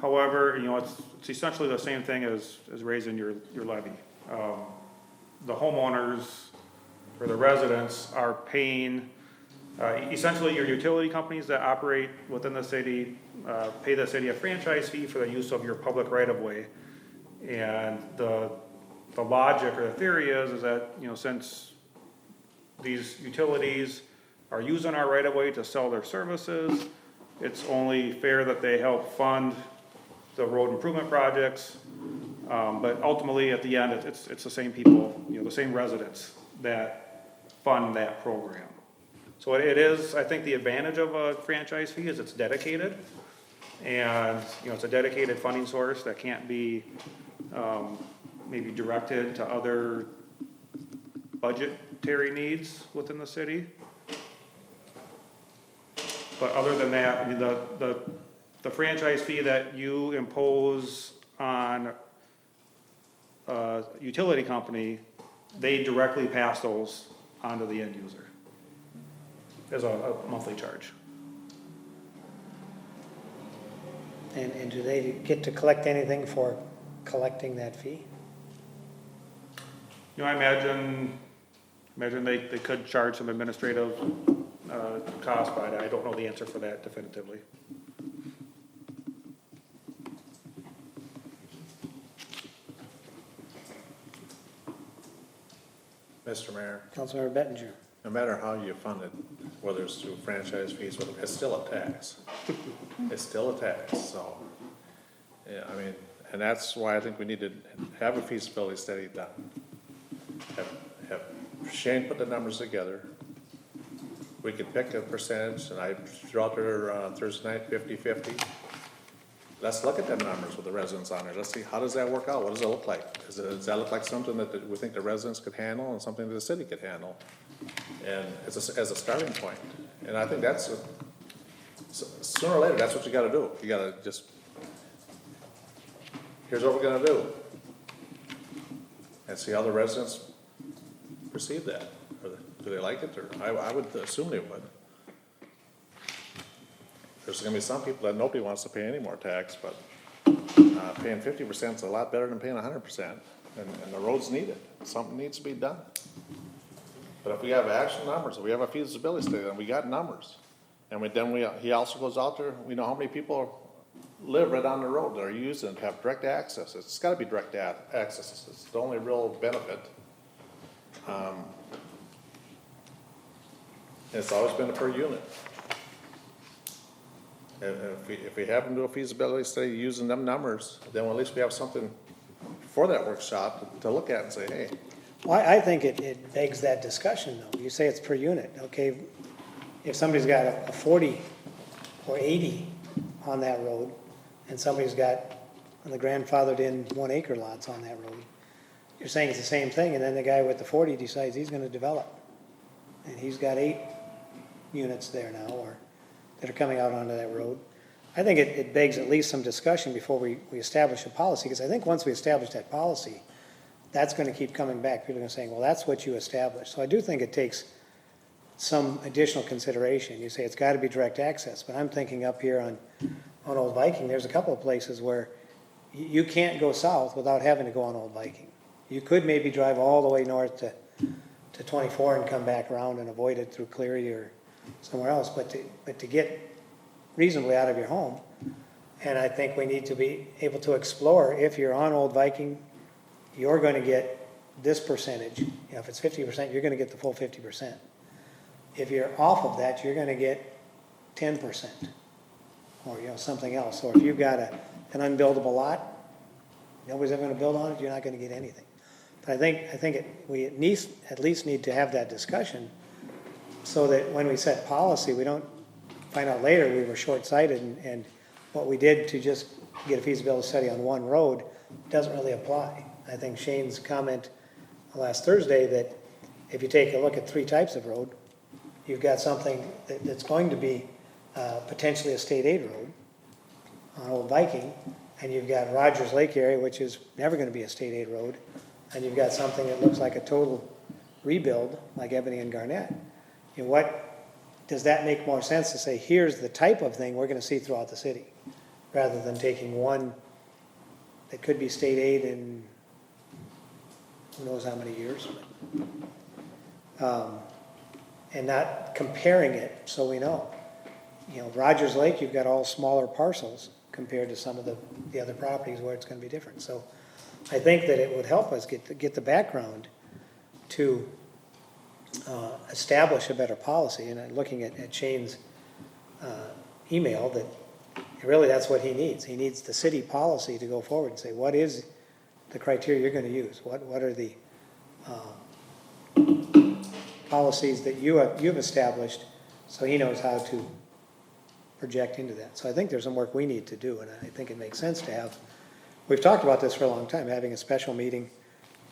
However, it's essentially the same thing as raising your levy. The homeowners or the residents are paying, essentially your utility companies that operate within the city pay the city a franchise fee for the use of your public right-of-way. And the logic or the theory is that, since these utilities are using our right-of-way to sell their services, it's only fair that they help fund the road improvement projects. But ultimately, at the end, it's the same people, the same residents that fund that program. So it is, I think the advantage of a franchise fee is it's dedicated. And, it's a dedicated funding source that can't be maybe directed to other budgetary needs within the city. But other than that, I mean, the franchise fee that you impose on a utility company, they directly pass those onto the end user as a monthly charge. And do they get to collect anything for collecting that fee? I imagine they could charge some administrative cost, but I don't know the answer for that definitively. Mr. Mayor, Councilmember Bettinger. no matter how you fund it, whether it's through franchise fees, it's still a tax. It's still a tax, so, yeah, I mean, and that's why I think we need to have a feasibility study done. Have Shane put the numbers together. We could pick a percentage, and I threw out there Thursday night, 50-50. Let's look at them numbers with the residents on there. Let's see, how does that work out? What does it look like? Does that look like something that we think the residents could handle and something that the city could handle? And as a starting point. And I think that's, sooner or later, that's what you gotta do. You gotta just, here's what we're gonna do. And see how the residents perceive that. Or do they like it? Or I would assume they would. There's gonna be some people that nobody wants to pay any more tax, but paying 50% is a lot better than paying 100%. And the roads need it. Something needs to be done. But if we have actual numbers, if we have a feasibility study, then we got numbers. And he also goes out there, we know how many people live right on the road that are using it, have direct access. It's gotta be direct access. It's the only real benefit. It's always been a per unit. If we happen to do a feasibility study using them numbers, then at least we have something for that workshop to look at and say, hey, Well, I think it begs that discussion though. You say it's per unit, okay? If somebody's got a 40 or 80 on that road, and somebody's got the grandfathered in 1 acre lots on that road, you're saying it's the same thing, and then the guy with the 40 decides he's gonna develop. And he's got 8 units there now, or that are coming out onto that road. I think it begs at least some discussion before we establish a policy, because I think once we establish that policy, that's gonna keep coming back. People are gonna say, well, that's what you established. So I do think it takes some additional consideration. You say it's gotta be direct access, but I'm thinking up here on Old Viking, there's a couple of places where you can't go south without having to go on Old Viking. You could maybe drive all the way north to 24 and come back around and avoid it through Cleary or somewhere else, but to get reasonably out of your home. And I think we need to be able to explore, if you're on Old Viking, you're gonna get this percentage. You know, if it's 50%, you're gonna get the full 50%. If you're off of that, you're gonna get 10%, or, you know, something else. Or if you've got an unbuildable lot, nobody's ever gonna build on it, you're not gonna get anything. But I think we at least need to have that discussion, so that when we set policy, we don't find out later we were short-sighted, and what we did to just get a feasibility study on one road doesn't really apply. I think Shane's comment last Thursday that if you take a look at 3 types of road, you've got something that's going to be potentially a state aid road on Old Viking, and you've got Rogers Lake area, which is never gonna be a state aid road, and you've got something that looks like a total rebuild, like Ebony and Garnett. You know, what, does that make more sense to say, here's the type of thing we're gonna see throughout the city, rather than taking one that could be state aid in who knows how many years, and not comparing it so we know. You know, Rogers Lake, you've got all smaller parcels compared to some of the other properties where it's gonna be different. So I think that it would help us get the background to establish a better policy. And looking at Shane's email, that really that's what he needs. He needs the city policy to go forward and say, what is the criteria you're gonna use? What are the policies that you've established, so he knows how to project into that. So I think there's some work we need to do, and I think it makes sense to have, we've talked about this for a long time, having a special meeting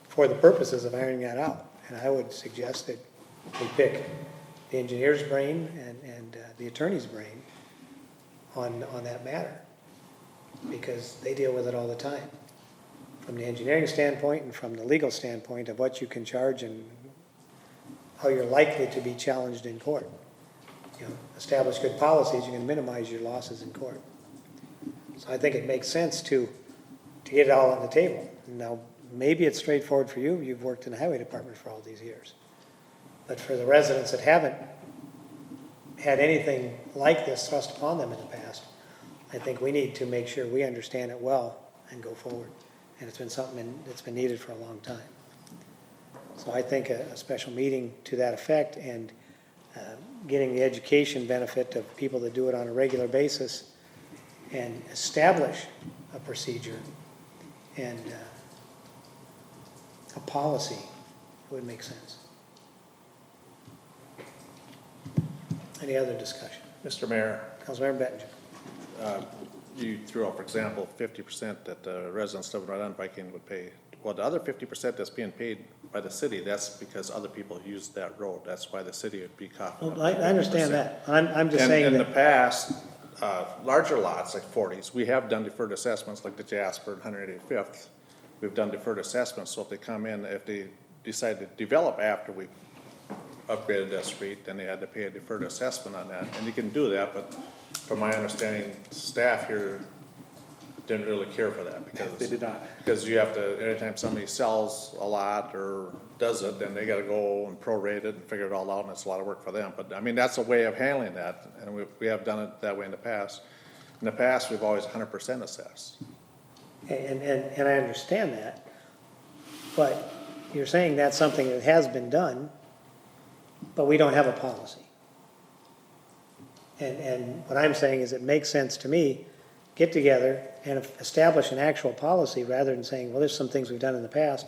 for the purposes of ironing that out. And I would suggest that we pick the engineer's brain and the attorney's brain on that matter, because they deal with it all the time, from the engineering standpoint and from the legal standpoint of what you can charge and how you're likely to be challenged in court. You know, establish good policies, you can minimize your losses in court. So I think it makes sense to get it all on the table. Now, maybe it's straightforward for you, you've worked in the highway department for all these years. But for the residents that haven't had anything like this thrust upon them in the past, I think we need to make sure we understand it well and go forward. And it's been something that's been needed for a long time. So I think a special meeting to that effect, and getting the education benefit of people that do it on a regular basis, and establish a procedure and a policy would make sense. Any other discussion? Mr. Mayor, Councilmember Bettinger. you threw out, for example, 50% that the residents living right on Viking would pay. Well, the other 50% that's being paid by the city, that's because other people use that road. That's why the city would be coughing. Well, I understand that. I'm just And saying in the that, past, larger lots, like 40s, we have done deferred assessments, like the Jasper and 185th. We've done deferred assessments, so if they come in, if they decide to develop after we upgraded that street, then they had to pay a deferred assessment on that. And you can do that, but from my understanding, staff here didn't really care for that, because They did not. because you have to, anytime somebody sells a lot or does it, then they gotta go and prorate it and figure it all out, and it's a lot of work for them. But I mean, that's a way of handling that, and we have done it that way in the past. In the past, we've always 100% assessed. and I understand that, but you're saying that's something that has been done, but we don't have a policy. And what I'm saying is it makes sense to me, get together and establish an actual policy rather than saying, well, there's some things we've done in the past.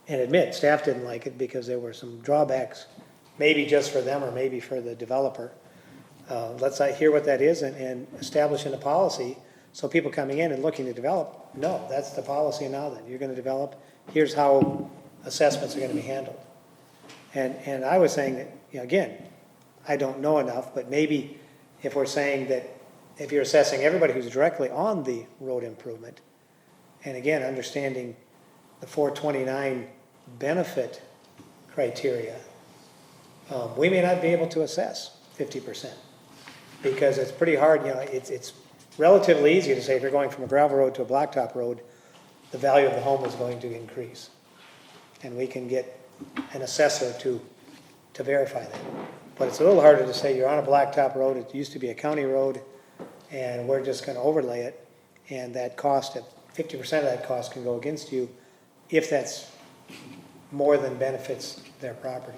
And admit, staff didn't like it because there were some drawbacks, maybe just for them or maybe for the developer. Let's hear what that is and establish in a policy so people coming in and looking to develop, no, that's the policy now that you're gonna develop, here's how assessments are gonna be handled. And I was saying that, you know, again, I don't know enough, but maybe if we're saying that if you're assessing everybody who's directly on the road improvement, and again, understanding the 429 benefit criteria, we may not be able to assess 50%. Because it's pretty hard, you know, it's relatively easy to say if you're going from a gravel road to a blacktop road, the value of the home is going to increase. And we can get an assessor to verify that. But it's a little harder to say you're on a blacktop road, it used to be a county road, and we're just gonna overlay it, and that cost, 50% of that cost can go against you if that's more than benefits their property.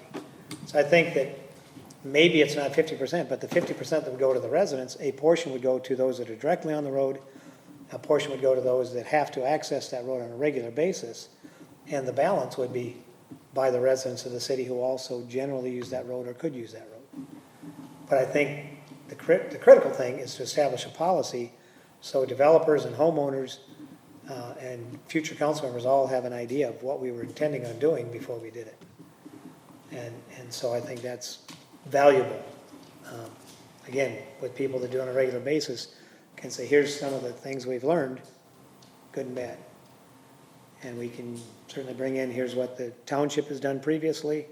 So I think that maybe it's not 50%, but the 50% that would go to the residents, a portion would go to those that are directly on the road, a portion would go to those that have to access that road on a regular basis, and the balance would be by the residents of the city who also generally use that road or could use that road. But I think the critical thing is to establish a policy so developers and homeowners and future council members all have an idea of what we were intending on doing before we did it. And so I think that's valuable. Again, with people that do it on a regular basis, can say, here's some of the things we've learned, good and bad. And we can certainly bring in, here's what the township has done previously,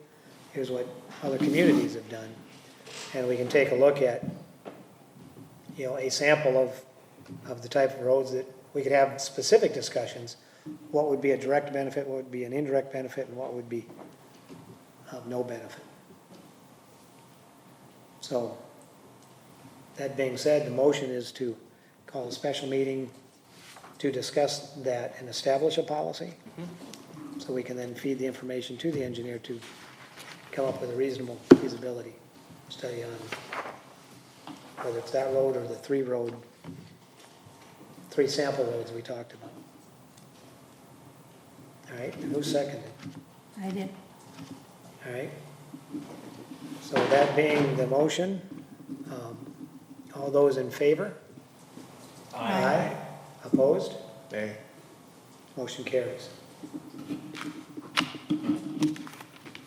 here's what other communities have done. And we can take a look at, you know, a sample of the type of roads that we could have specific discussions. What would be a direct benefit, what would be an indirect benefit, and what would be of no benefit. So, that being said, the motion is to call a special meeting to discuss that and establish a policy. So we can then feed the information to the engineer to come up with a reasonable feasibility study on whether it's that road or the three sample roads we talked about. All right, and who seconded? I did. All right. So that being the motion, all those in favor? Aye. Opposed? Nay. Motion carries.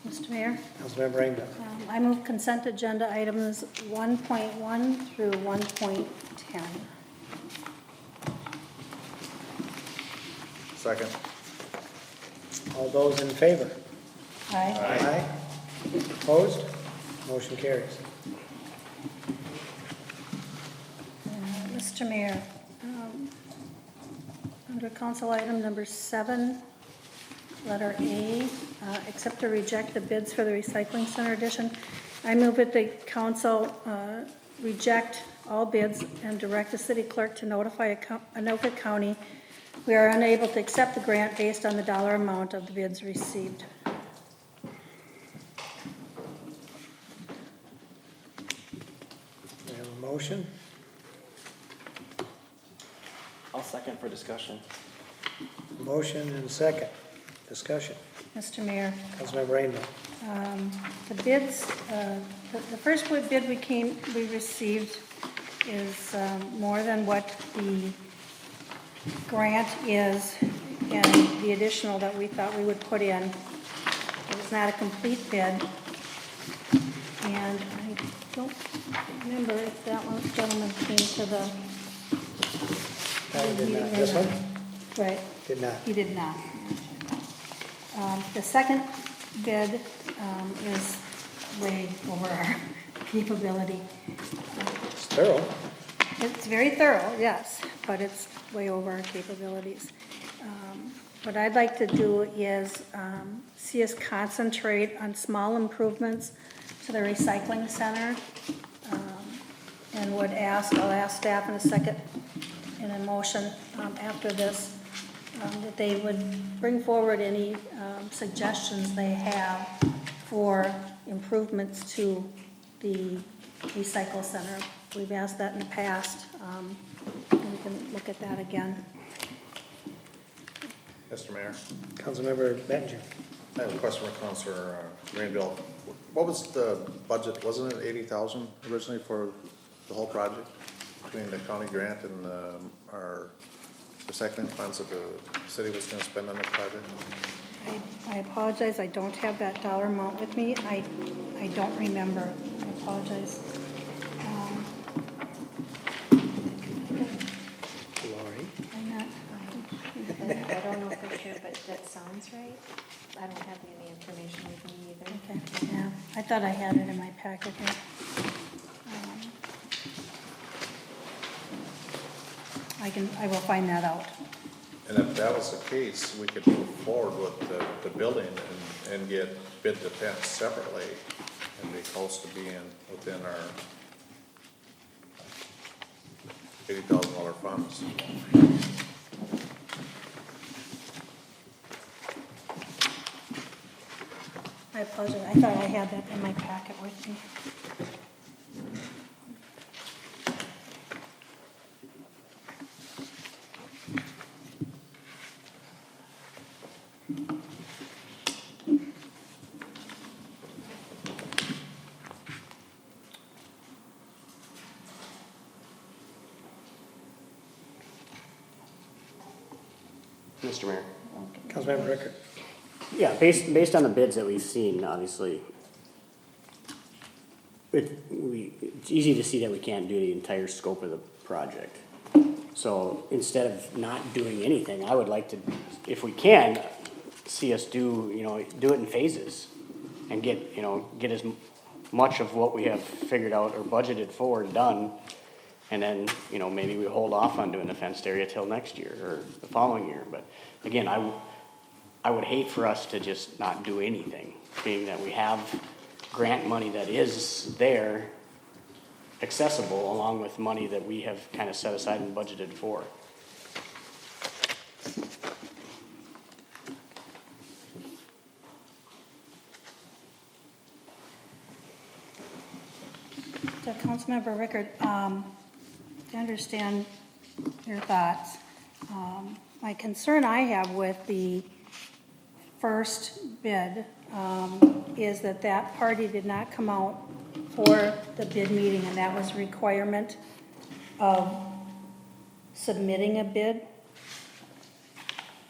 Mr. Mayor, Councilmember Rainville. I move consent agenda items 1.1 through 1.10. Second. All those in favor? Aye. Aye. Opposed? Motion carries. Mr. Mayor, under council item number 7, letter A, accept or reject the bids for the recycling center addition. I move that the council reject all bids and direct the city clerk to notify Anoka County we are unable to accept the grant based on the dollar amount of the bids received. We have a motion. I'll second for discussion. Motion and second. Discussion. Mr. Mayor, Councilmember Rainville. the bids, the first bid we received is more than what the grant is and the additional that we thought we would put in. It was not a complete bid. And I don't remember if that one gentleman came to the Did not. This one? Right. Did not. He did not. The second bid is way over our capability. It's thorough. It's very thorough, yes, but it's way over our capabilities. What I'd like to do is see us concentrate on small improvements to the recycling center. And I'll ask staff in a second, in a motion after this, that they would bring forward any suggestions they have for improvements to the recycle center. We've asked that in the past. And we can look at that again. Mr. Mayor, Councilmember Bettinger. I have a question for Councilor Rainville. What was the budget? Wasn't it 80,000 originally for the whole project? Between the county grant and our recycling funds that the city was gonna spend on the project? I apologize, I don't have that dollar amount with me. I don't remember. I apologize. Lori. I'm not, I don't know for sure, but that sounds right. I don't have any information with me either. okay, yeah, I thought I had it in my packet here. I will find that out. And if that was the case, we could move forward with the building and get bid defense separately and be close to being within our $80,000 funds. I apologize, I thought I had that in my packet with me. Mr. Mayor. Councilmember Ricker. Yeah, based on the bids that we've seen, obviously, it's easy to see that we can't do the entire scope of the project. So instead of not doing anything, I would like to, if we can, see us do it in phases and get as much of what we have figured out or budgeted for done. And then, maybe we hold off on doing the fenced area till next year or the following year. But again, I would hate for us to just not do anything, being that we have grant money that is there, accessible, along with money that we have kind of set aside and budgeted for. So Councilmember Rickard, I understand your thoughts. My concern I have with the first bid is that party did not come out for the bid meeting, and that was a requirement of submitting a bid.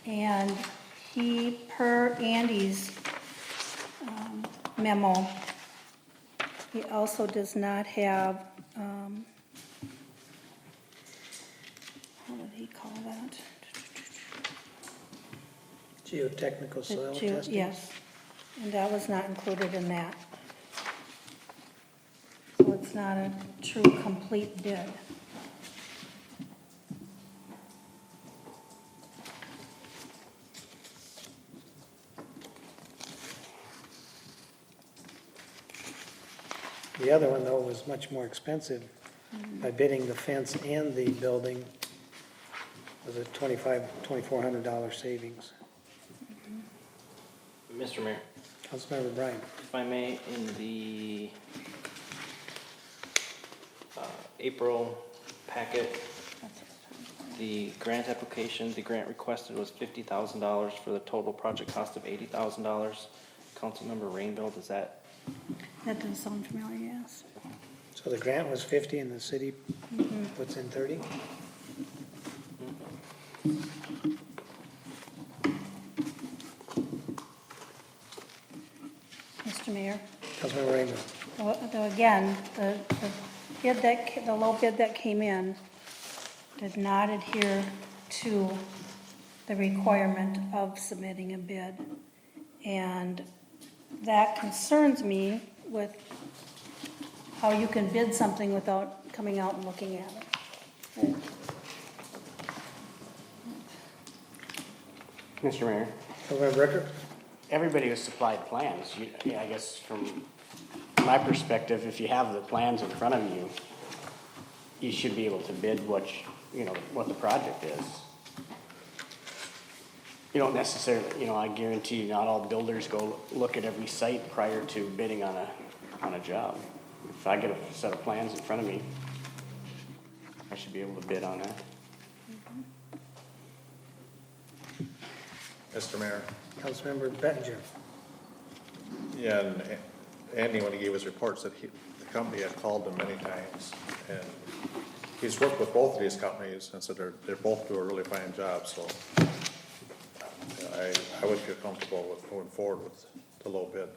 And he, per Andy's memo, he also does not have, what did he call that? Geotechnical soil testing. Yes, and that was not included in that. So it's not a true complete bid. The other one, though, was much more expensive. By bidding the fence and the building, was a $2,400 savings. Mr. Mayor, Councilmember Bryan. if I may, in the April packet, the grant application, the grant requested was $50,000 for the total project cost of $80,000. Councilmember Rainville, does that? That doesn't sound familiar, yes. So the grant was 50 and the city puts in 30? Mr. Mayor? Councilmember Rainville. Though again, the low bid that came in did not adhere to the requirement of submitting a bid. And that concerns me with how you can bid something without coming out and looking at it. Mr. Mayor, Councilmember Ricker. everybody was supplied plans. I guess from my perspective, if you have the plans in front of you, you should be able to bid what the project is. You don't necessarily, I guarantee you, not all builders go look at every site prior to bidding on a job. if I get a set of plans in front of me, I should be able to bid on that. Mr. Mayor. Councilmember Bettinger. Yeah, and Andy, when he gave his report, said the company had called him many times, and he's worked with both of these companies, and said they're both do a really fine job, so I would feel comfortable with going forward with the low bid,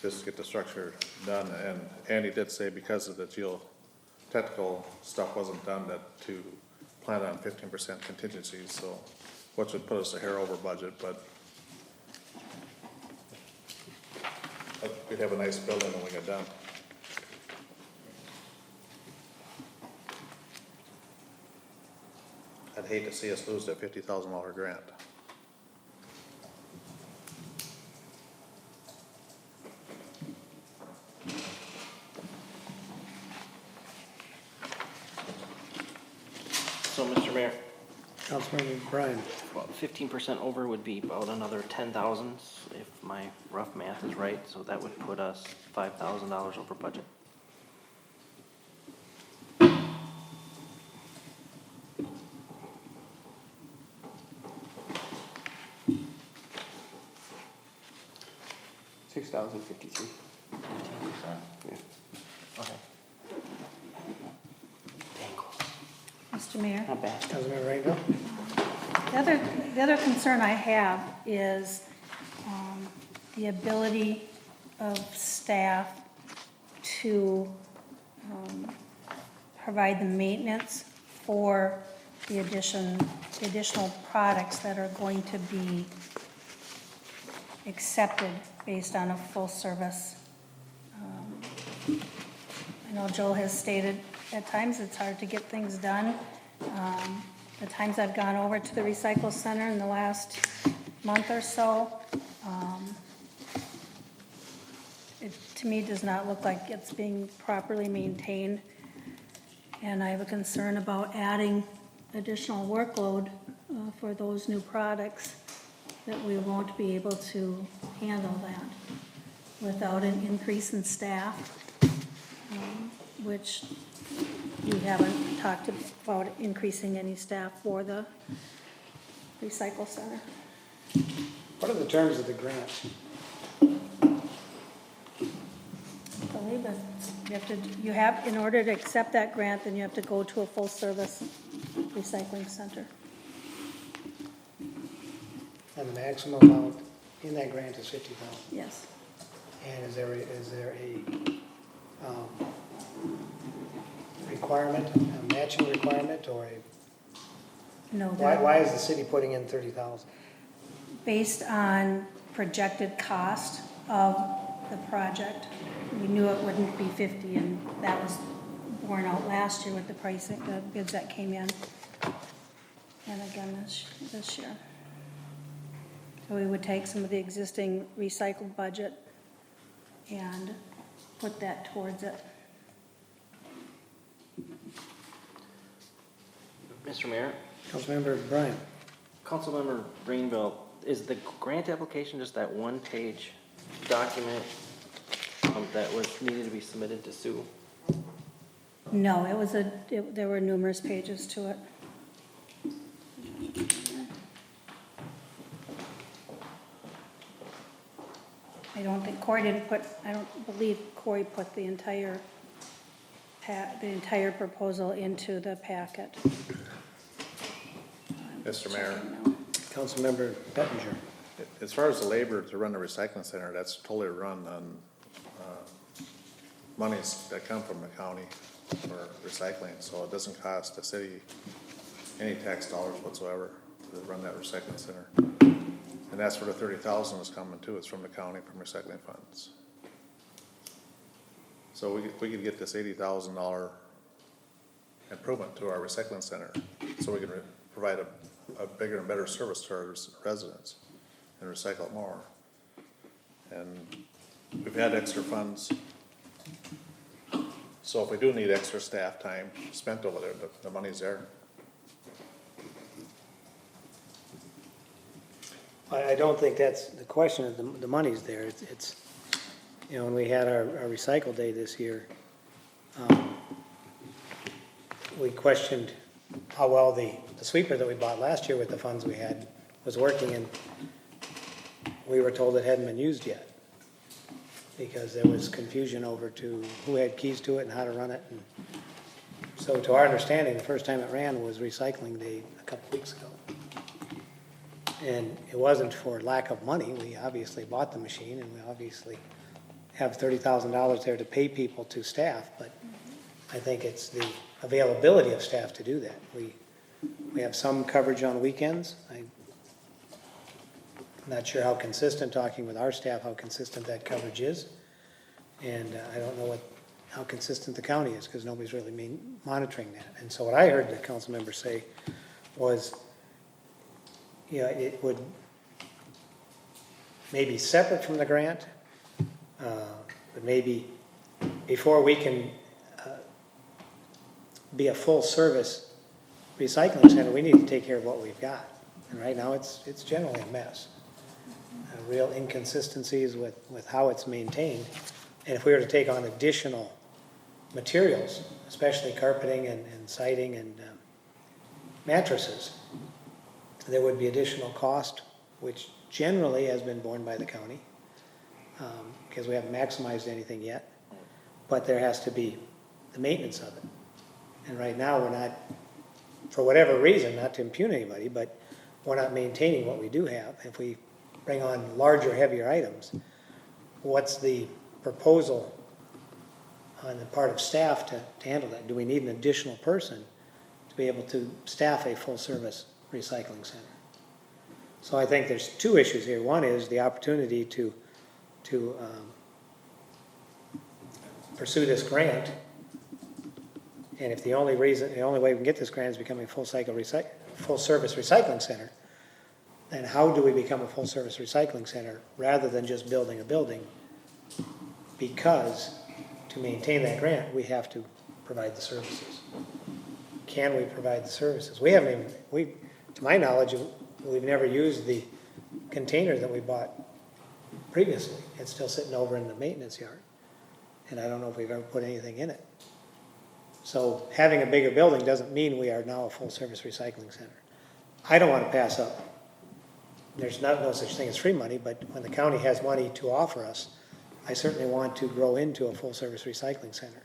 just to get the structure done. And Andy did say because of the geotechnical stuff wasn't done, that to plan on 15% contingencies, so which would put us a hair over budget, but we'd have a nice building when we get done. I'd hate to see us lose that $50,000 grant. So, Mr. Mayor, Councilmember Bryan. 15% over would be about another 10,000 if my rough math is right, so that would put us $5,000 over budget. $6,053. 15%? Yeah. Okay. Dang close. Mr. Mayor? Not bad. Councilmember Rainville. The other concern I have is the ability of staff to provide the maintenance for the additional products that are going to be accepted based on a full service. I know Joe has stated at times it's hard to get things done. The times I've gone over to the recycle center in the last month or so, it to me does not look like it's being properly maintained. And I have a concern about adding additional workload for those new products, that we won't be able to handle that without an increase in staff, which we haven't talked about increasing any staff for the recycle center. What are the terms of the grant? I believe that in order to accept that grant, then you have to go to a full-service recycling center. And the maximum amount in that grant is $50,000. Yes. And is there a requirement, a matching requirement, or No, why is the city putting in $30,000? based on projected cost of the project. We knew it wouldn't be 50, and that was borne out last year with the pricing, the bids that came in. And again, this year. So we would take some of the existing recycled budget and put that towards it. Mr. Mayor, Councilmember Bryan. Councilmember Rainville, is the grant application just that one-page document that was needed to be submitted to Sue? No, there were numerous pages to it. I don't believe Corey put the entire proposal into the packet. Mr. Mayor, Councilmember Bettinger. as far as the labor to run the recycling center, that's totally run on monies that come from the county for recycling, so it doesn't cost the city any tax dollars whatsoever to run that recycling center. And that's where the $30,000 is coming to, it's from the county, from recycling funds. So we could get this $80,000 improvement to our recycling center, so we can provide a bigger and better service to our residents and recycle it more. And we've had extra funds, so if we do need extra staff time spent over there, the money's there. I don't think that's the question, of the money's there. It's you know, when we had our recycle day this year, we questioned how well the sweeper that we bought last year with the funds we had was working, and we were told it hadn't been used yet because there was confusion over to who had keys to it and how to run it. And so to our understanding, the first time it ran was recycling day a couple weeks ago. And it wasn't for lack of money. We obviously bought the machine, and we obviously have $30,000 there to pay people to staff, but I think it's the availability of staff to do that. We have some coverage on weekends. I'm not sure how consistent, talking with our staff, how consistent that coverage is. And I don't know how consistent the county is, because nobody's really monitoring that. And so what I heard the council member say was, you know, it would maybe separate from the grant, but maybe before we can be a full-service recycling center, we need to take care of what we've got. And right now, it's generally a mess. Real inconsistencies with how it's maintained. And if we were to take on additional materials, especially carpeting and siding and mattresses, there would be additional cost, which generally has been borne by the county, because we haven't maximized anything yet. But there has to be the maintenance of it. And right now, we're not, for whatever reason, not to impugn anybody, but we're not maintaining what we do have. If we bring on larger, heavier items, what's the proposal on the part of staff to handle that? Do we need an additional person to be able to staff a full-service recycling center? So I think there's two issues here. One is the opportunity to pursue this grant. And if the only way we can get this grant is becoming a full-service recycling center, then how do we become a full-service recycling center rather than just building a building? Because to maintain that grant, we have to provide the services. Can we provide the services? We haven't even, to my knowledge, we've never used the container that we bought previously. It's still sitting over in the maintenance yard. And I don't know if we've ever put anything in it. So having a bigger building doesn't mean we are now a full-service recycling center. I don't want to pass up. There's no such thing as free money, but when the county has money to offer us, I certainly want to grow into a full-service recycling center.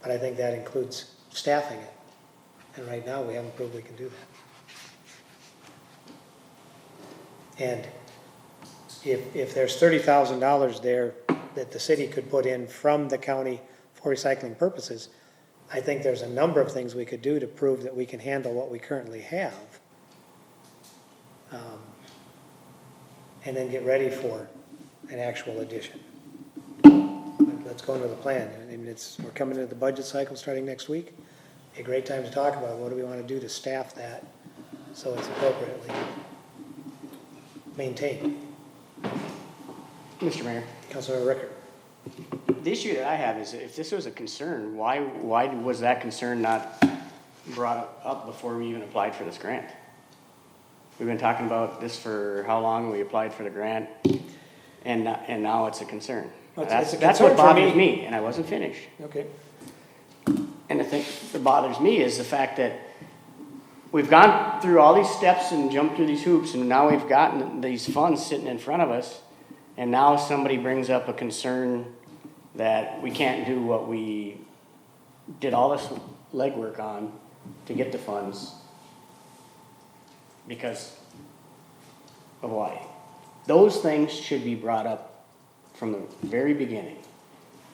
But I think that includes staffing it. And right now, we haven't proved we can do that. And if there's $30,000 there that the city could put in from the county for recycling purposes, I think there's a number of things we could do to prove that we can handle what we currently have. And then get ready for an actual addition. Let's go into the plan. I mean, we're coming into the budget cycle starting next week. A great time to talk about what do we want to do to staff that so it's appropriately maintained. Mr. Mayor, Councilmember Ricker. the issue that I have is if this was a concern, why was that concern not brought up before we even applied for this grant? We've been talking about this for how long? We applied for the grant, and now it's a concern. Well, That's it's a concern what for bothers me. me, and I wasn't finished. Okay. And the thing that bothers me is the fact that we've gone through all these steps and jumped through these hoops, and now we've gotten these funds sitting in front of us, and now somebody brings up a concern that we can't do what we did all this legwork on to get the funds because of why. Those things should be brought up from the very beginning.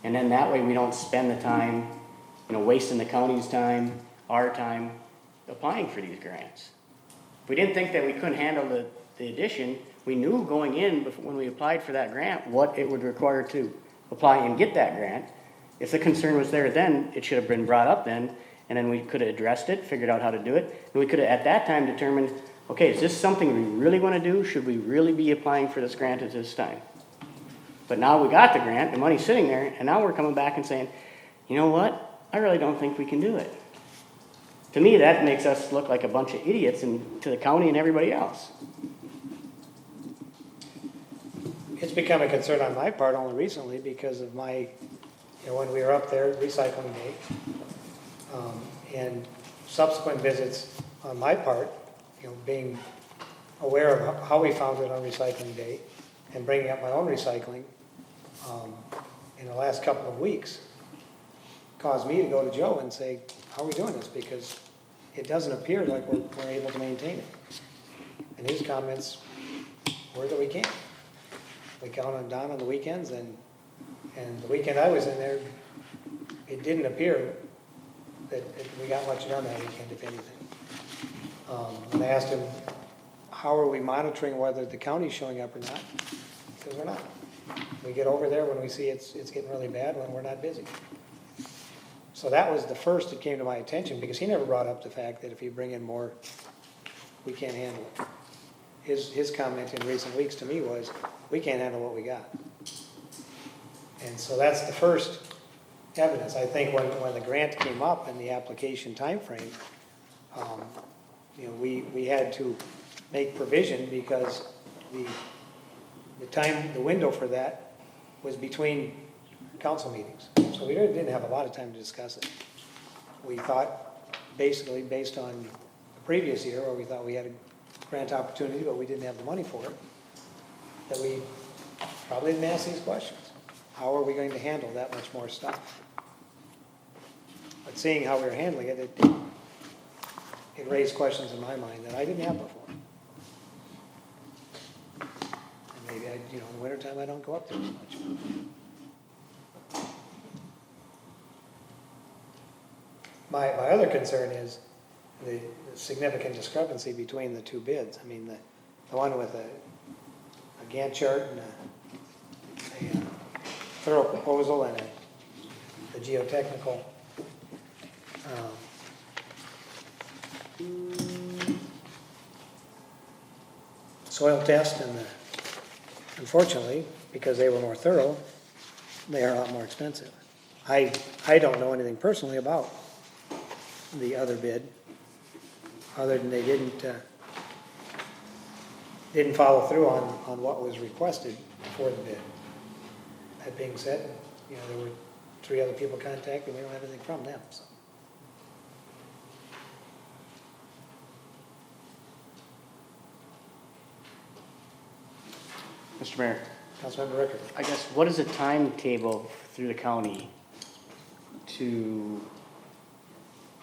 And then that way we don't spend the time, wasting the county's time, our time, applying for these grants. If we didn't think that we couldn't handle the addition, we knew going in when we applied for that grant what it would require to apply and get that grant. If the concern was there then, it should have been brought up then, and then we could have addressed it, figured out how to do it, and we could have at that time determined, okay, is this something we really want to do? Should we really be applying for this grant at this time? But now we got the grant, the money's sitting there, and now we're coming back and saying, you know what? I really don't think we can do it. To me, that makes us look like a bunch of idiots to the county and everybody else. It's become a concern on my part only recently because of when we were up there, recycling day, and subsequent visits on my part, being aware of how we found it on recycling day and bringing up my own recycling in the last couple of weeks caused me to go to Joe and say, how are we doing this? Because it doesn't appear like we're able to maintain it. And his comments were that we can't. We count on Don on the weekends, and the weekend I was in there, it didn't appear that we got much done that weekend, if anything. And I asked him, how are we monitoring whether the county's showing up or not? He says, we're not. We get over there when we see it's getting really bad when we're not busy. So that was the first that came to my attention, because he never brought up the fact that if you bring in more, we can't handle it. His comment in recent weeks to me was, we can't handle what we got. And so that's the first evidence. I think when the grant came up and the application timeframe, we had to make provision because the window for that was between council meetings. So we didn't have a lot of time to discuss it. We thought, basically, based on the previous year, where we thought we had a grant opportunity, but we didn't have the money for it, that we probably didn't ask these questions. How are we going to handle that much more stuff? But seeing how we were handling it, it raised questions in my mind that I didn't have before. And maybe in the wintertime I don't go up there as much. My other concern is the significant discrepancy between the two bids. I mean, the one with a Gantt chart and a thorough proposal and a geotechnical soil test, and unfortunately, because they were more thorough, they are a lot more expensive. I don't know anything personally about the other bid, other than they didn't follow through on what was requested for the bid. That being said, there were 3 other people contacted, we don't have anything from them, so. Mr. Mayor, Councilmember Ricker. I guess, what is the timetable through the county to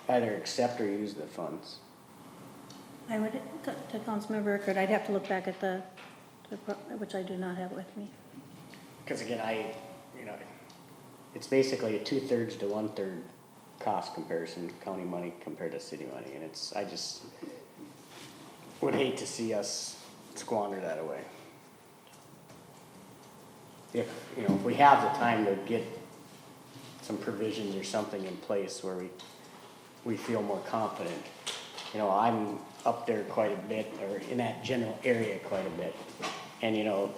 either accept or use the funds? I would, to Councilmember Rickard, I'd have to look back at which I do not have with me. Because again, it's basically a 2/3 to 1/3 cost comparison, county money compared to city money, and I just would hate to see us squander that away. If we have the time to get some provisions or something in place where we feel more confident. I'm up there quite a bit, or in that general area quite a bit, and the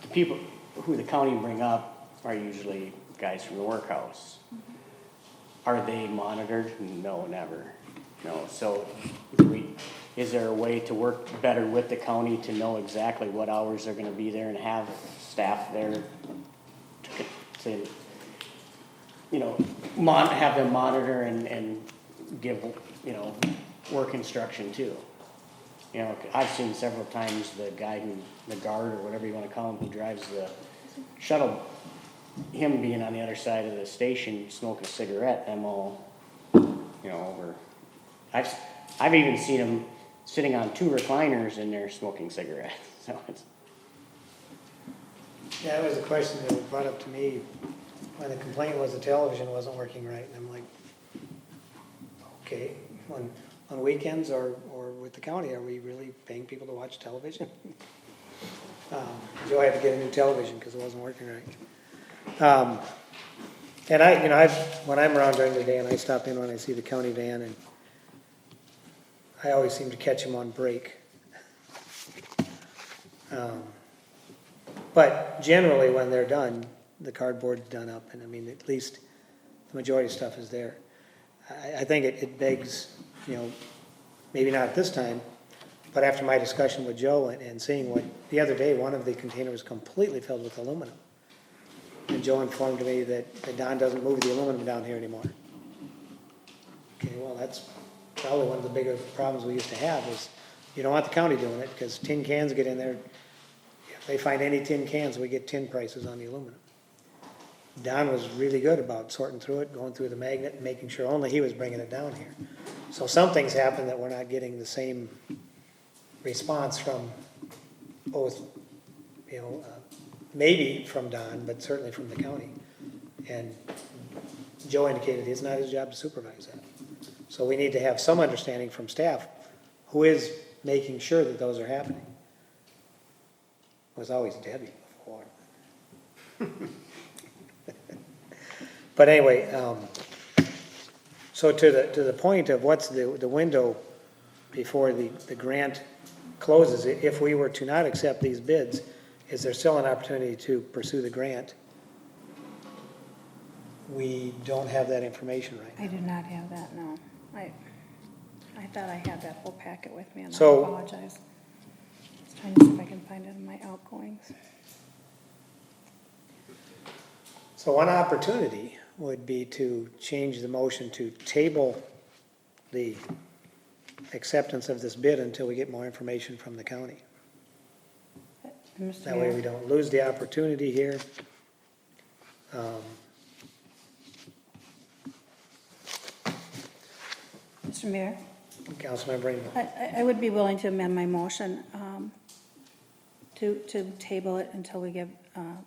people who the county bring up are usually guys from the workhouse. Are they monitored? No, never. No. So is there a way to work better with the county to know exactly what hours they're going to be there and have staff there to have them monitor and give work instruction too? I've seen several times the guard or whatever you want to call him, who drives the shuttle, him being on the other side of the station smoking a cigarette. I'm all, over. I've even seen him sitting on 2 recliners in there smoking cigarettes. So it's. Yeah, that was a question that was brought up to me when the complaint was the television wasn't working right, and I'm like, okay, on weekends or with the county, are we really paying people to watch television? Joe had to get a new television because it wasn't working right. And when I'm around during the day and I stop in when I see the county van, and I always seem to catch them on break. But generally when they're done, the cardboard's done up, and at least the majority of stuff is there. I think it begs, maybe not at this time, but But after my discussion with Joe and seeing what, the other day, one of the containers was completely filled with aluminum. And Joe informed me that Don doesn't move the aluminum down here anymore. Okay, well, that's probably one of the bigger problems we used to have is you don't want the county doing it because tin cans get in there. If they find any tin cans, we get tin prices on the aluminum. Don was really good about sorting through it, going through the magnet, and making sure only he was bringing it down here. So some things happen that we're not getting the same response from both, maybe from Don, but certainly from the county. And Joe indicated it's not his job to supervise that. So we need to have some understanding from staff who is making sure that those are happening. It was always Debbie before. But anyway, so to the point of what's the window before the grant closes, if we were to not accept these bids, is there still an opportunity to pursue the grant? We don't have that information right now. I do not have that, no. I thought I had that whole packet with me, and I So- apologize. I was trying to see if I can find it in my outgoings. So one opportunity would be to change the motion to table the acceptance of this bid until we get more information from the county. Mr. That way we Mayor, don't lose the opportunity here. Mr. Mayor, Councilmember Rainville. I would be willing to amend my motion to table it until we get,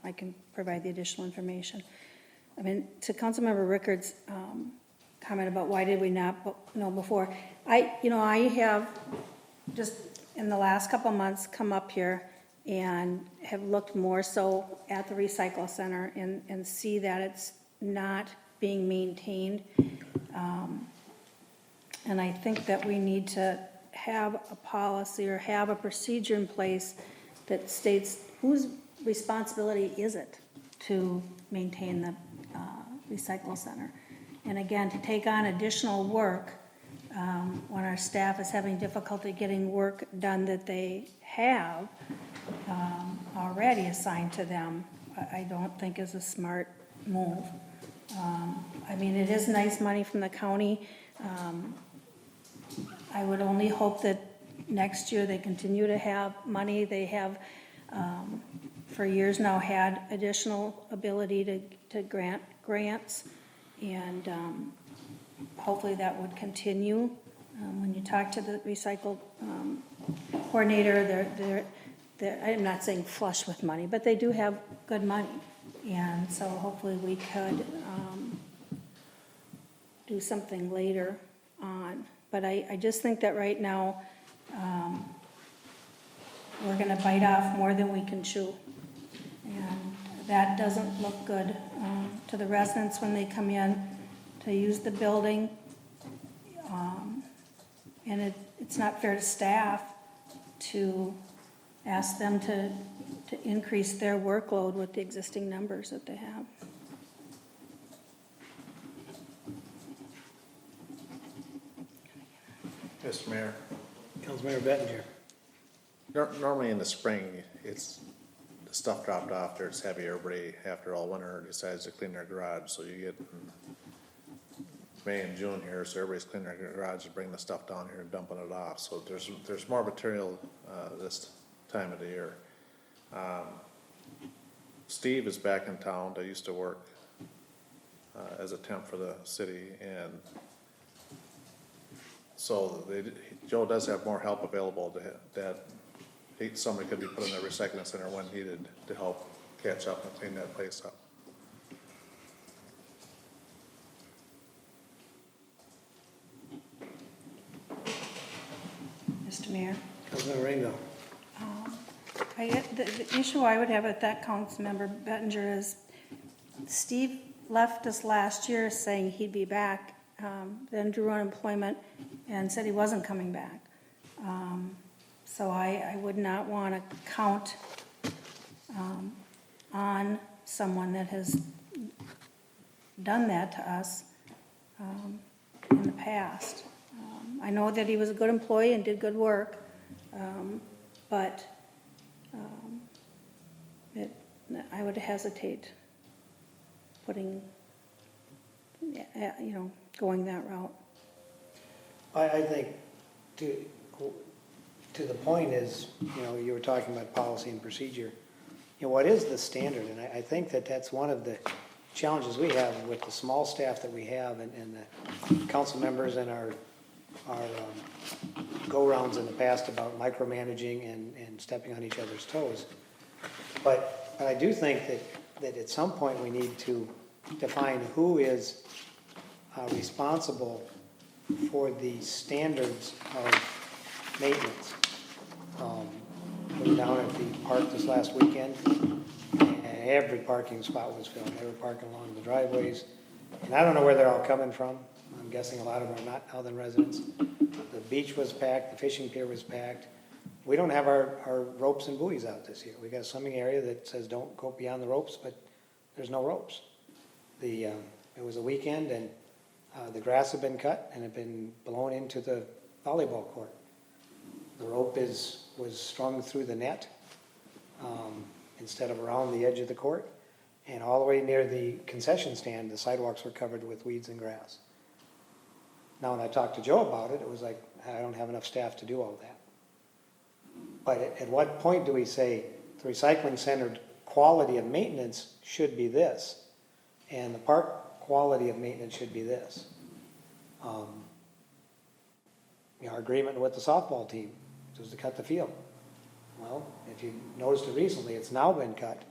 I can provide the additional information. I mean, to Councilmember Rickard's comment about why did we not know before, I have just in the last couple of months come up here and have looked more so at the recycle center and see that it's not being maintained. And I think that we need to have a policy or have a procedure in place that states whose responsibility is it to maintain the recycle center. And again, to take on additional work when our staff is having difficulty getting work done that they have already assigned to them, I don't think is a smart move. I mean, it is nice money from the county. I would only hope that next year they continue to have money. They have, for years now, had additional ability to grant grants, and hopefully that would continue. When you talk to the recycle coordinator, they're, I'm not saying flush with money, but they do have good money. And so hopefully we could do something later on. But I just think that right now, we're gonna bite off more than we can chew. And that doesn't look good to the residents when they come in to use the building. And it's not fair to staff to ask them to increase their workload with the existing numbers that they have. Mr. Mayor, Councilmember Bettinger. normally in the spring, the stuff dropped off there, it's heavy, everybody after all winter decides to clean their garage, so you get May and June here, so everybody's cleaning their garage to bring the stuff down here and dumping it off, so there's more material this time of the year. Steve is back in town. I used to work as a temp for the city, and so Joe does have more help available that somebody could be put in the recycling center when needed to help catch up and clean that place up. Mr. Mayor? Councilmember Rainville. The issue I would have with that, Councilmember Bettinger, is Steve left us last year saying he'd be back, then drew unemployment and said he wasn't coming back. So I would not want to count on someone that has done that to us in the past. I know that he was a good employee and did good work, But I would hesitate putting, going that route. I think to the point is, you were talking about policy and procedure. What is the standard? And I think that's one of the challenges we have with the small staff that we have and the council members and our go-rounds in the past about micromanaging and stepping on each other's toes. But I do think that at some point we need to define who is responsible for the standards of maintenance. I was down at the park this last weekend, and every parking spot was filled. They were parking along the driveways, and I don't know where they're all coming from. I'm guessing a lot of them are not Nowthen residents. The beach was packed, the fishing pier was packed. We don't have our ropes and buoys out this year. We got a swimming area that says don't go beyond the ropes, but there's no ropes. It was a weekend, and the grass had been cut and had been blown into the volleyball court. The rope was strung through the net instead of around the edge of the court, and all the way near the concession stand, the sidewalks were covered with weeds and grass. Now, when I talked to Joe about it, it was like, I don't have enough staff to do all that. But at what point do we say the recycling centered quality of maintenance should be this, and the park quality of maintenance should be this? Our agreement with the softball team was to cut the field. Well, if you noticed it recently, it's now been cut,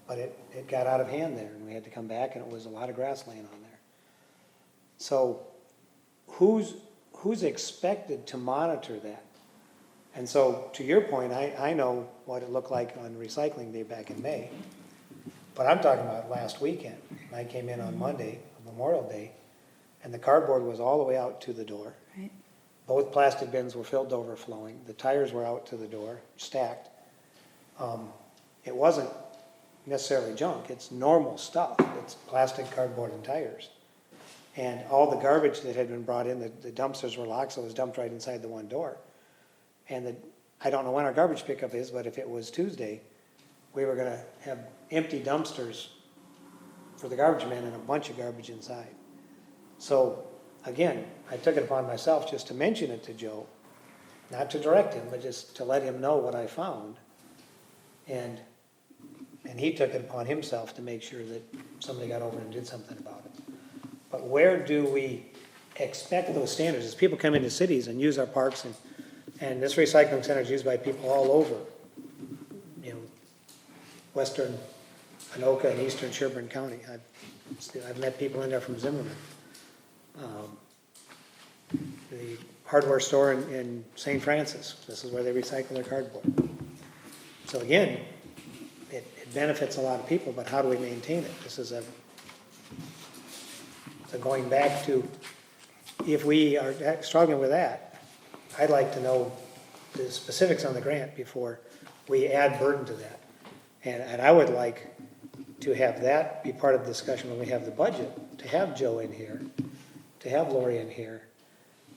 but it got out of hand there, and we had to come back, and it was a lot of grass laying on there. So who's expected to monitor that? And so, to your point, I know what it looked like on recycling day back in May, but I'm talking about last weekend. I came in on Monday, Memorial Day, and the cardboard was all the way out to the door. Right. Both plastic bins were filled to overflowing. The tires were out to the door, stacked. It wasn't necessarily junk. It's normal stuff. It's plastic, cardboard, and tires. And all the garbage that had been brought in, the dumpsters were locked, so it was dumped right inside the one door. And I don't know when our garbage pickup is, but if it was Tuesday, we were going to have empty dumpsters for the garbage men and a bunch of garbage inside. So, again, I took it upon myself just to mention it to Joe, not to direct him, but just to let him know what I found. And he took it upon himself to make sure that somebody got over and did something about it. But where do we expect those standards? As people come into cities and use our parks, and this recycling center is used by people all over, western Anoka and eastern Sherburne County. I've met people in there from Zimmerman. The hardware store in St. Francis, this is where they recycle their cardboard. So again, it benefits a lot of people, but how do we maintain it? So going back to, if we are struggling with that, I'd like to know the specifics on the grant before we add burden to that. And I would like to have that be part of the discussion when we have the budget, to have Joe in here, to have Lori in here,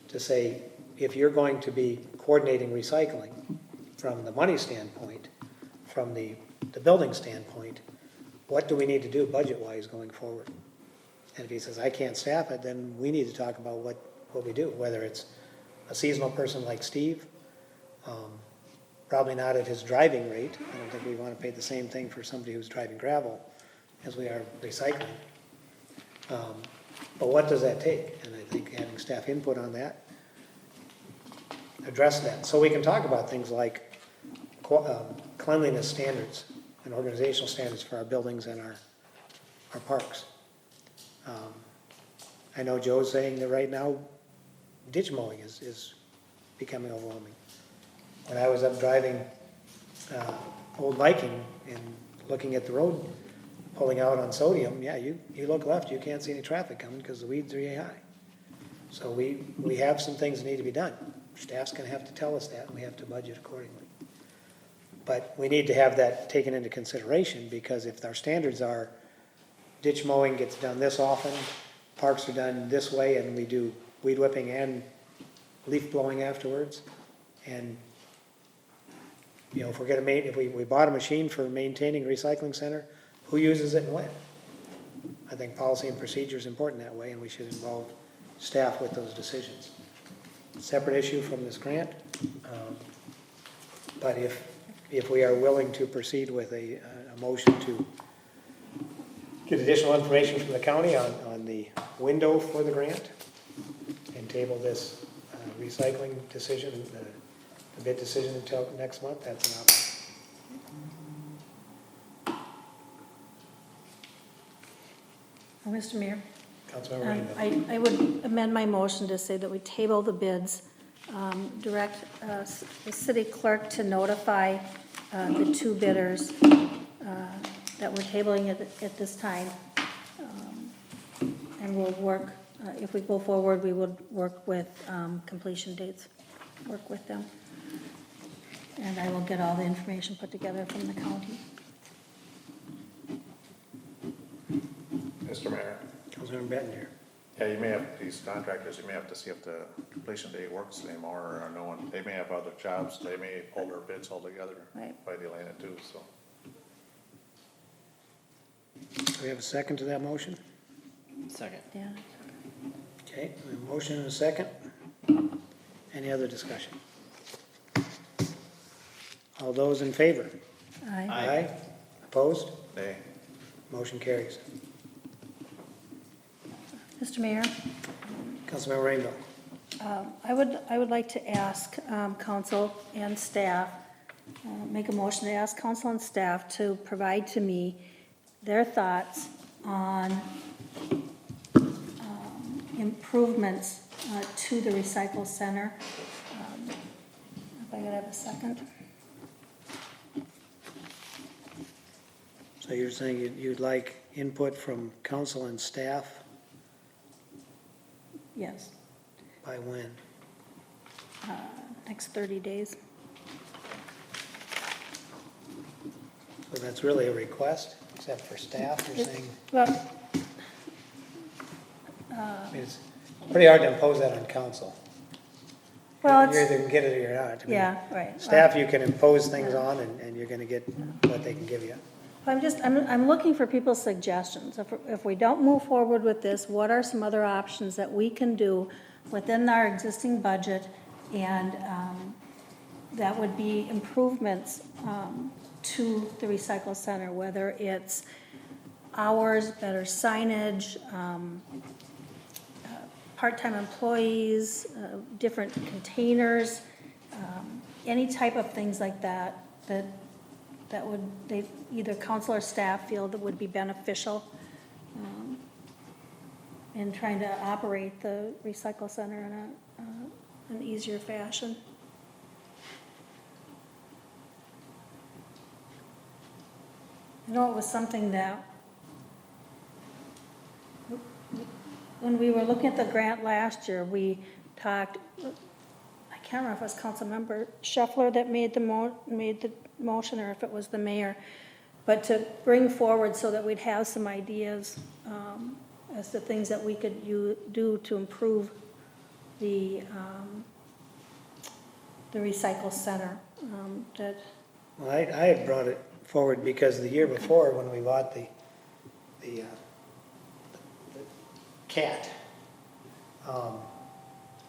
to say, if you're going to be coordinating recycling from the money standpoint, from the building standpoint, what do we need to do budget-wise going forward? And if he says, I can't staff it, then we need to talk about what we do, whether it's a seasonal person like Steve, probably not at his driving rate. I don't think we want to pay the same thing for somebody who's driving gravel as we are recycling. But what does that take? And I think having staff input on that, address that. So we can talk about things like cleanliness standards and organizational standards for our buildings and our parks. I know Joe's saying that right now ditch mowing is becoming overwhelming. When I was up driving Old Viking and looking at the road pulling out on Sodium, yeah, you look left, you can't see any traffic coming because the weeds are yay high. So we have some things that need to be done. Staff's going to have to tell us that, and we have to budget accordingly. But we need to have that taken into consideration, because if our standards are ditch mowing gets done this often, parks are done this way, and we do weed whipping and leaf blowing afterwards, and You know, if we're gonna if we bought a machine for maintaining a recycling center, who uses it and when? I think policy and procedure is important that way, and we should involve staff with those decisions. Separate issue from this grant, but if we are willing to proceed with a motion to get additional information from the county on the window for the grant, and table this recycling decision, the bid decision until next month, that's an option. Mr. Mayor? Councilmember Rainville. I would amend my motion to say that we table the bids, direct the city clerk to notify the two bidders that we're tabling at this time. And we'll work, if we go forward, we would work with completion dates, work with them. And I will get all the information put together from the county. Mr. Mayor, Councilmember Bettner. yeah, you may have, these contractors, you may have to see if the completion date works anymore, or no one, they may have other jobs, they may hold their bids altogether Right. by delaying it too, so. Do we have a second to that motion? Second. Yeah. Okay, we have a motion and a second. Any other discussion? All those in favor? Aye. Aye. Opposed? Nay. Motion carries. Mr. Mayor? Councilmember Rainville. I would like to ask council and staff, make a motion to ask council and staff to provide to me their thoughts on improvements to the recycle center. If I could have a second. So you're saying you'd like input from council and staff Yes, by when? next 30 days. So that's really a request, except for staff, you're saying? Well, I mean, it's pretty hard to impose that on council. well, You either it's, can get it or you're not. I mean, yeah, right. Staff, you can impose things on, and you're gonna get what they can give you. I'm looking for people's suggestions. If we don't move forward with this, what are some other options that we can do within our existing budget? And that would be improvements to the recycle center, whether it's hours, better signage, part-time employees, different containers, any type of things like that, that would, either council or staff feel that would be beneficial in trying to operate the recycle center in an easier fashion. I know it was something that, when we were looking at the grant last year, we talked, I can't remember if it was Councilmember Scheffler that made the motion, or if it was the mayor, but to bring forward so that we'd have some ideas as to things that we could do to improve the recycle center. Well, I had brought it forward because the year before, when we bought the cat,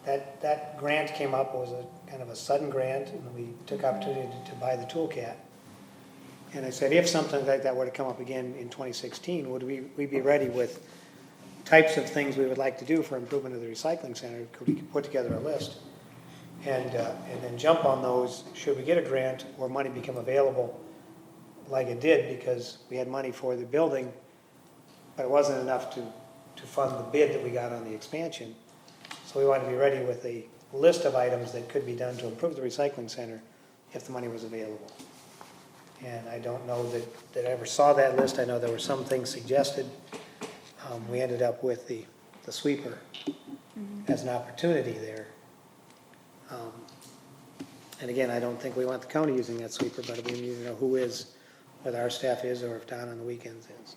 that grant came up, it was a kind of a sudden grant, and we took opportunity to buy the tool cat. And I said, if something like that were to come up again in 2016, would we be ready with types of things we would like to do for improvement of the recycling center? Could we put together a list and then jump on those should we get a grant or money become available, like it did, because we had money for the building, but it wasn't enough to fund the bid that we got on the expansion. So we wanted to be ready with a list of items that could be done to improve the recycling center if the money was available. And I don't know that I ever saw that list. I know there were some things suggested. We ended up with the sweeper as an opportunity there. And again, I don't think we want the county using that sweeper, but we need to know who is, whether our staff is or if Don on the weekends is.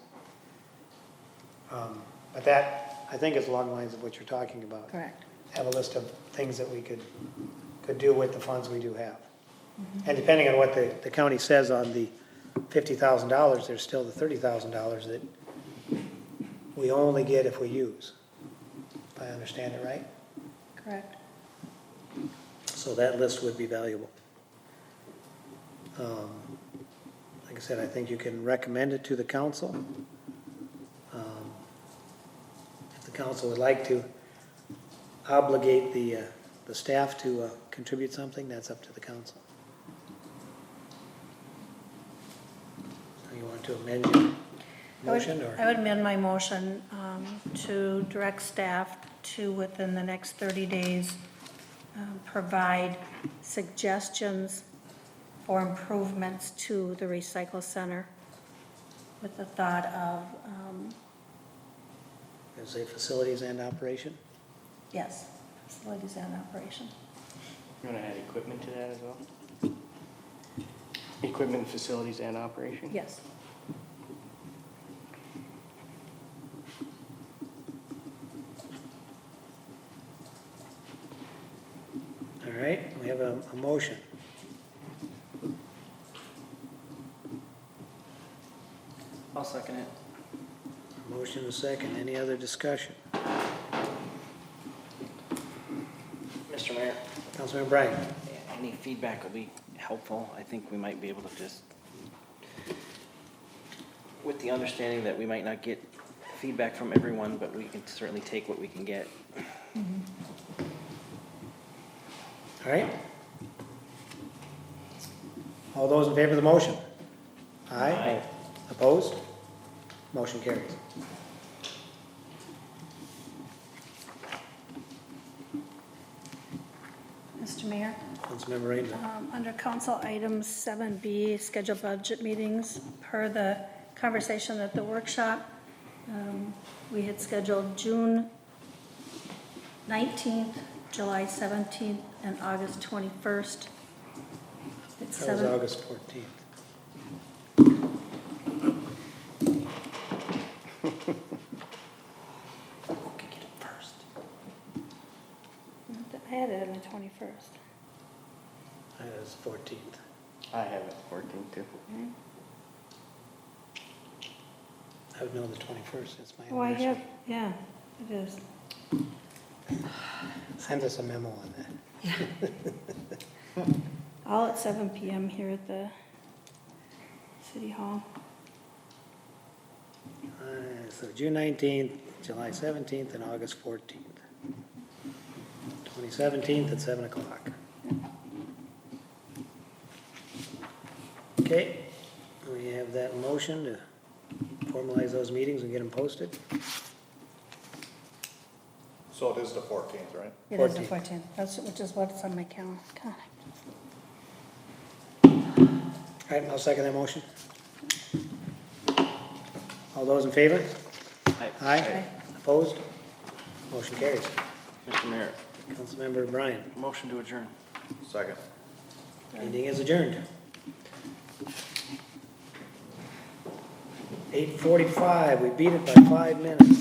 But that, I think, is along the lines of what you're talking about. Correct. Have a list of things that we could do with the funds we do have. And depending on what the county says on the $50,000, there's still the $30,000 that we only get if we use, if I understand it right. Correct. So that list would be valuable. Like I said, I think you can recommend it to the council. If the council would like to obligate the staff to contribute something, that's up to the council. So you want to amend your motion, I or? would amend my motion to direct staff to, within the next 30 days, provide suggestions for improvements to the recycle center with the thought of, Say facilities and operation? yes, facilities and operation. You want to add equipment to that as well? Equipment, facilities, and operation? Yes. All right, we have a motion. I'll second it. Motion and a second. Any other discussion? Mr. Mayor, Councilmember Bryan? any feedback will be helpful. I think we might be able to just, with the understanding that we might not get feedback from everyone, but we can certainly take what we can get. All right. All those in favor of the motion? Aye. Aye. Opposed? Motion carries. Mr. Mayor? Councilmember Rainville. Under council items 7B, scheduled budget meetings, per the conversation at the workshop, we had scheduled June 19th, July 17th, and August 21st. It's That was 7. August 14th. I had it on the 21st. That was 14th. I have it 14 too. I would know the 21st, that's my Oh, I anniversary. have, yeah, it is. Send us a memo on that. All at 7 PM here at the City Hall. So June 19th, July 17th, and August 14th. 2017 at 7 o'clock. Okay, we have that motion to formalize those meetings and get them posted. So it is the 14th, right? It is the 14th. 14th, that's, which is what's on my calendar. God, All right, I'll second that motion. All those in favor? Aye. Aye. Opposed? Motion carries. Mr. Mayor, Councilmember Bryan, motion to adjourn. Second. meeting is adjourned. 8:45, we beat it by 5 minutes.